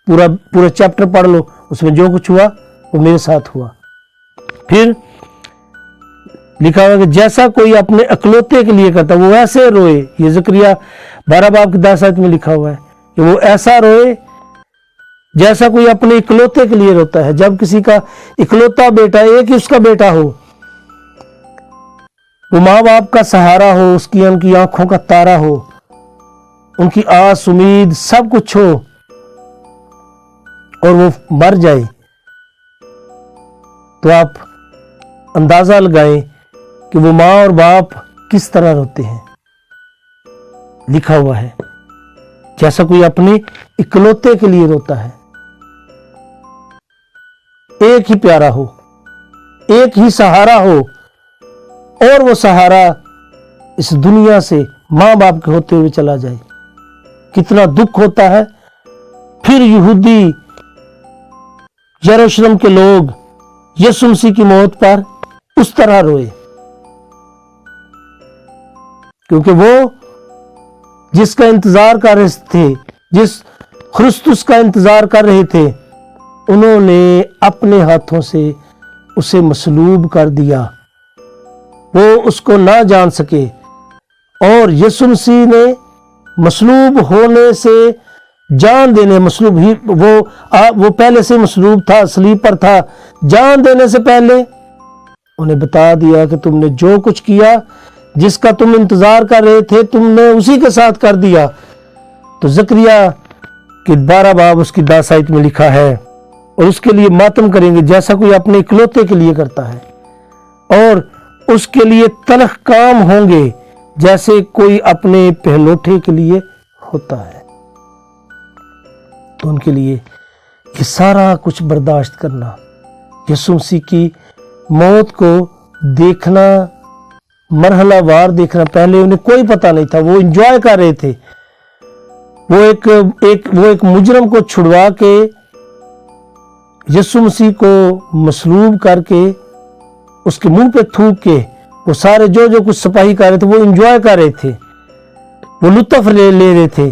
पूरा चैप्टर पढ़ लो, उसमें जो कुछ हुआ वो मेरे साथ हुआ। फिर लिखा हुआ कि जैसा कोई अपने अकलौते के लिए करता वो ऐसे रोए। ये ज़करिया 12 बाब की 10 आयत में लिखा हुआ है कि वो ऐसा रोए जैसा कोई अपने इकलौते के लिए रोता है। जब किसी का इकलौता बेटा, एक ही उसका बेटा हो, वो माँ बाप का सहारा हो, उनकी आंखों का तारा हो, उनकी आस उम्मीद सब कुछ हो, और वो मर जाए, तो आप अंदाजा लगाएं कि वो माँ और बाप किस तरह रोते हैं। लिखा हुआ है जैसा कोई अपने इकलौते के लिए रोता है। एक ही प्यारा हो, एक ही सहारा हो, और वो सहारा इस दुनिया से मां बाप के होते हुए चला जाए, कितना दुख होता है। फिर यहूदी, यरूशलेम के लोग यीशु मसीह की मौत पर उस तरह रोए, क्योंकि वो جس کا انتظار کر رہے تھے، جس خرستس کا انتظار کر رہے تھے، انہوں نے اپنے ہاتھوں سے اسے مصلوب کر دیا، وہ اس کو نہ جان سکے۔ اور یسوع مسیح نے مصلوب ہونے سے جان دینے، مصلوب ہی وہ پہلے سے مصلوب تھا، صلیب پر تھا، جان دینے سے پہلے انہیں بتا دیا کہ تم نے جو کچھ کیا، جس کا تم انتظار کر رہے تھے، تم نے اسی کے ساتھ کر دیا۔ تو زکریا کی 12 باب اس کی 10 آیت میں لکھا ہے، اور اس کے لیے ماتم کریں گے جیسا کوئی اپنے اکلوتے کے لیے کرتا ہے، اور اس کے لیے تلخ کام ہوں گے جیسے کوئی اپنے پہلوٹے کے لیے ہوتا ہے۔ تو ان کے لیے یہ سارا کچھ برداشت کرنا، یسوع مسیح کی موت کو دیکھنا، مرحلہ وار دیکھنا، پہلے انہیں کوئی پتہ نہیں تھا، وہ انجوائے کر رہے تھے۔ وہ ایک مجرم کو چھڑوا کے، یسوع مسیح کو مصلوب کر کے، اس کے منہ پہ تھوک کے، وہ سارے جو کچھ سپاہی کر رہے تھے وہ انجوائے کر رہے تھے، وہ لطف لے رہے تھے۔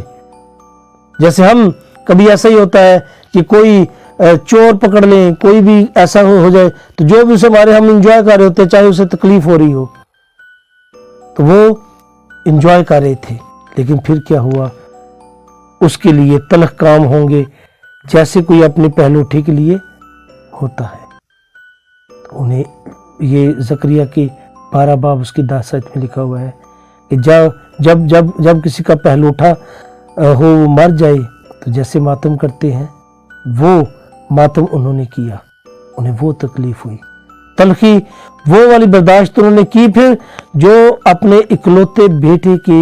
جیسے ہم کبھی ایسا ہی ہوتا ہے کہ کوئی چور پکڑ لیں، کوئی بھی ایسا ہو جائے، تو جو بھی اسے مارے ہم انجوائے کر رہے ہوتے ہیں، چاہے اسے تکلیف ہو رہی ہو، تو وہ انجوائے کر رہے تھے۔ لیکن پھر کیا ہوا؟ اس کے لیے تلخ کام ہوں گے جیسے کوئی اپنے پہلوٹے کے لیے ہوتا ہے۔ تو انہیں یہ زکریا کی 12 باب اس کی 10 آیت میں لکھا ہوا ہے کہ جب کسی کا پہلوٹا ہو، وہ مر جائے، تو جیسے ماتم کرتے ہیں وہ ماتم انہوں نے کیا، انہیں وہ تکلیف ہوئی، تلخی وہ والی برداشت انہوں نے کی پھر جو اپنے اکلوتے بیٹے کے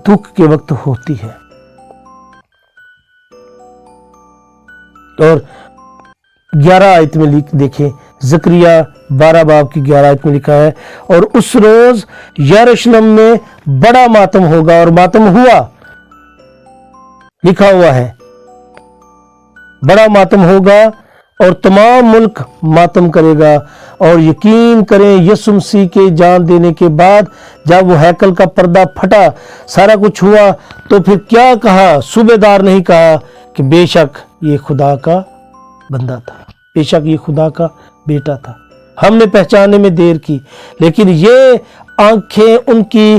دکھ کے وقت ہوتی ہے۔ اور 11 آیت میں دیکھیں، زکریا 12 باب کی 11 آیت میں لکھا ہے، اور اس روز یروشلم میں بڑا ماتم ہوگا، اور ماتم ہوا، لکھا ہوا ہے، بڑا ماتم ہوگا، اور تمام ملک ماتم کرے گا۔ اور یقین کریں یسوع مسیح کے جان دینے کے بعد جب وہ ہیکل کا پردہ پھٹا، سارا کچھ ہوا، تو پھر کیا کہا؟ صوبے دار نہیں کہا کہ بے شک یہ خدا کا بندہ تھا، بے شک یہ خدا کا بیٹا تھا، ہم نے پہچاننے میں دیر کی، لیکن یہ آنکھیں ان کی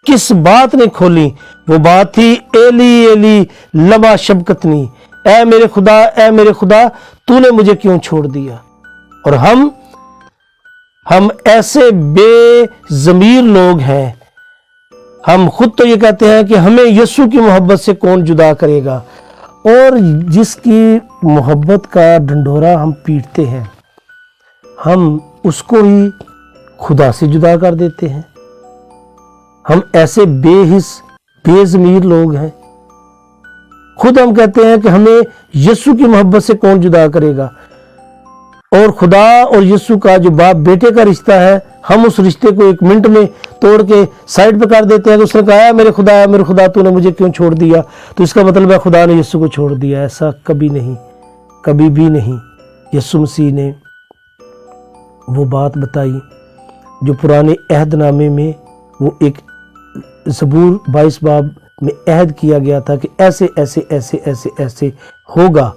کس بات نے کھولی؟ وہ بات تھی، ایلی ایلی لما شبکتنی، اے میرے خدا، اے میرے خدا، تو نے مجھے کیوں چھوڑ دیا؟ اور ہم ایسے بے ضمیر لوگ ہیں، ہم خود تو یہ کہتے ہیں کہ ہمیں یسوع کی محبت سے کون جدا کرے گا، اور جس کی محبت کا ڈنڈورا ہم پیٹتے ہیں، ہم اس کو ہی خدا سے جدا کر دیتے ہیں۔ ہم ایسے بے حس بے ضمیر لوگ ہیں، خود ہم کہتے ہیں کہ ہمیں یسوع کی محبت سے کون جدا کرے گا، اور خدا اور یسوع کا جو باپ بیٹے کا رشتہ ہے، ہم اس رشتے کو 1 منٹ میں توڑ کے سائڈ پہ کر دیتے ہیں کہ اس نے کہا، اے میرے خدا، تو نے مجھے کیوں چھوڑ دیا، تو اس کا مطلب ہے خدا نے یسوع کو چھوڑ دیا۔ ایسا کبھی نہیں، کبھی بھی نہیں۔ یسوع مسیح نے وہ بات بتائی جو پرانے عہد نامے میں وہ ایک زبور 22 باب میں عہد کیا گیا تھا کہ ایسے ایسے ایسے ایسے ایسے ہوگا۔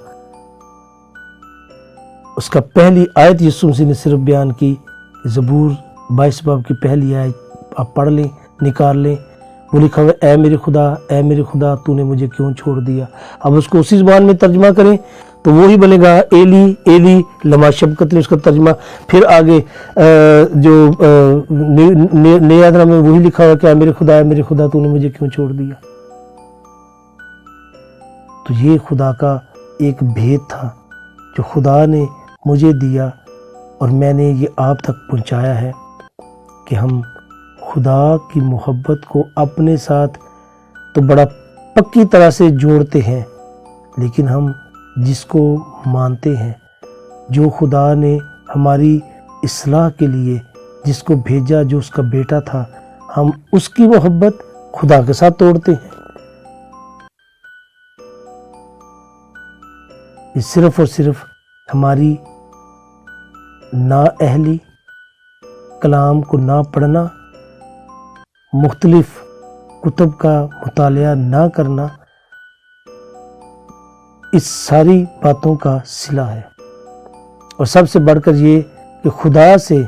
اس کا پہلی آیت یسوع مسیح نے صرف بیان کی، زبور 22 باب کی پہلی آیت آپ پڑھ لیں، نکال لیں، وہ لکھا ہوا، اے میرے خدا، تو نے مجھے کیوں چھوڑ دیا۔ اب اس کو اسی زبان میں ترجمہ کریں تو وہی بنے گا، ایلی ایلی لما شبکتنی، اس کا ترجمہ پھر آگے جو نئے عہد میں وہی لکھا ہوا کہ اے میرے خدا، تو نے مجھے کیوں چھوڑ دیا۔ تو یہ خدا کا ایک بھید تھا جو خدا نے مجھے دیا، اور میں نے یہ آپ تک پہنچایا ہے کہ ہم خدا کی محبت کو اپنے ساتھ تو بڑا پکی طرح سے جوڑتے ہیں، لیکن ہم جس کو مانتے ہیں، جو خدا نے ہماری اصلاح کے لیے جس کو بھیجا، جو اس کا بیٹا تھا، ہم اس کی محبت خدا کے ساتھ توڑتے ہیں۔ یہ صرف اور صرف ہماری نااہلی، کلام کو نہ پڑھنا، مختلف کتب کا مطالعہ نہ کرنا اس ساری باتوں کا صلہ ہے، اور سب سے بڑھ کر یہ کہ خدا سے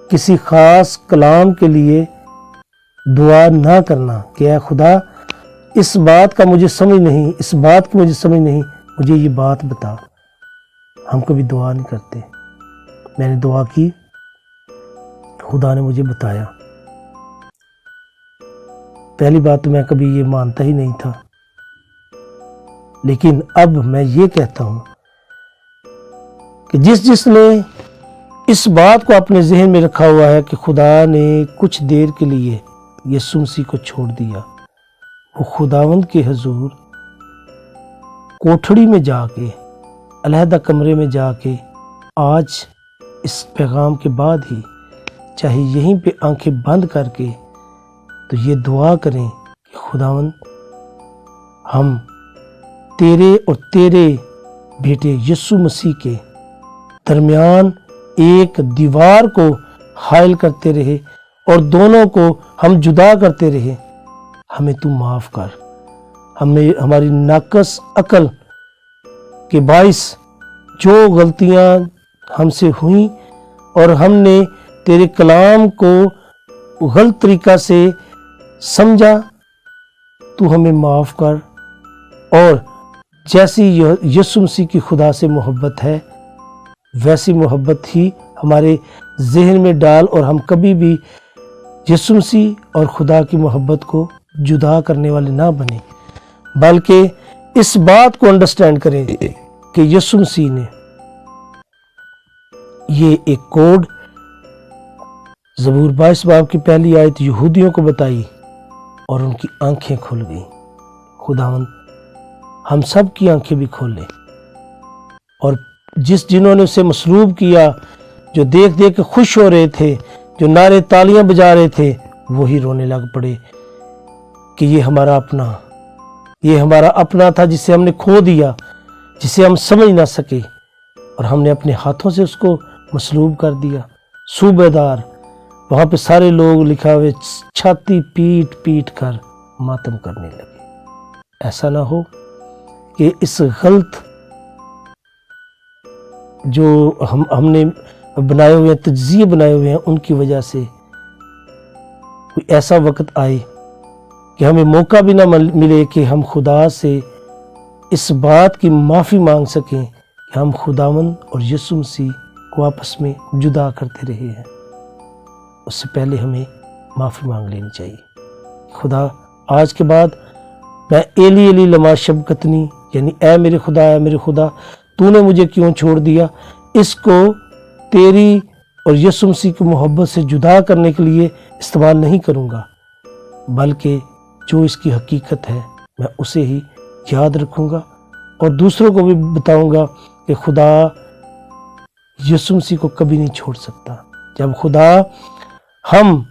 کسی خاص کلام کے لیے دعا نہ کرنا کہ اے خدا اس بات کا مجھے سمجھ نہیں، اس بات کی مجھے سمجھ نہیں، مجھے یہ بات بتا۔ ہم کبھی دعا نہیں کرتے۔ میں نے دعا کی، خدا نے مجھے بتایا۔ پہلی بات تو میں کبھی یہ مانتا ہی نہیں تھا، لیکن اب میں یہ کہتا ہوں کہ جس نے اس بات کو اپنے ذہن میں رکھا ہوا ہے کہ خدا نے کچھ دیر کے لیے یسوع مسیح کو چھوڑ دیا، وہ خداوند کے حضور کوٹھڑی میں جا کے، علیحدہ کمرے میں جا کے آج اس پیغام کے بعد ہی چاہے یہیں پہ آنکھیں بند کر کے تو یہ دعا کریں کہ خداوند ہم تیرے اور تیرے بیٹے یسوع مسیح کے درمیان ایک دیوار کو حائل کرتے رہے اور دونوں کو ہم جدا کرتے رہے۔ ہمیں تو معاف کر، ہماری ناقص عقل کے باعث جو غلطیاں ہم سے ہوئیں اور ہم نے تیرے کلام کو غلط طریقہ سے سمجھا، تو ہمیں معاف کر، اور جیسی یسوع مسیح کی خدا سے محبت ہے ویسی محبت ہی ہمارے ذہن میں ڈال، اور ہم کبھی بھی یسوع مسیح اور خدا کی محبت کو جدا کرنے والے نہ بنیں، بلکہ اس بات کو انڈرسٹینڈ کریں کہ یسوع مسیح نے یہ ایک کوڈ زبور 22 باب کی پہلی آیت یہودیوں کو بتائی اور ان کی آنکھیں کھل گئیں۔ خداوند ہم سب کی آنکھیں بھی کھولے، اور جنہوں نے اسے مصلوب کیا، جو دیکھ دیکھ کے خوش ہو رہے تھے، جو نعرے تالیاں بجا رہے تھے، وہی رونے لگ پڑے کہ یہ ہمارا اپنا تھا جسے ہم نے کھو دیا، جسے ہم سمجھ نہ سکے، اور ہم نے اپنے ہاتھوں سے اس کو مصلوب کر دیا۔ صوبہ دار وہاں پہ سارے لوگ لکھا ہوئے چھاتی پیٹ پیٹ کر ماتم کرنے لگے۔ ایسا نہ ہو کہ اس غلط جو ہم نے بنائے ہوئے ہیں، تجزیے بنائے ہوئے ہیں، ان کی وجہ سے کوئی ایسا وقت آئے کہ ہمیں موقع بھی نہ ملے کہ ہم خدا سے اس بات کی معافی مانگ سکیں کہ ہم خداوند اور یسوع مسیح کو آپس میں جدا کرتے رہے ہیں۔ اس سے پہلے ہمیں معافی مانگ لینی چاہیے۔ خدا آج کے بعد میں ایلی ایلی لما شبقتنی، یعنی اے میرے خدا تو نے مجھے کیوں چھوڑ دیا، اس کو تیری اور یسوع مسیح کی محبت سے جدا کرنے کے لیے استعمال نہیں کروں گا، بلکہ جو اس کی حقیقت ہے میں اسے ہی یاد رکھوں گا، اور دوسروں کو بھی بتاؤں گا کہ خدا یسوع مسیح کو کبھی نہیں چھوڑ سکتا۔ جب خدا ہم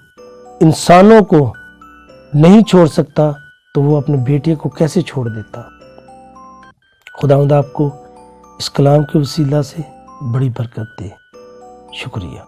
انسانوں کو نہیں چھوڑ سکتا تو وہ اپنے بیٹے کو کیسے چھوڑ دیتا۔ خداوند آپ کو اس کلام کے وسیلہ سے بڑی برکت دے۔ شکریہ۔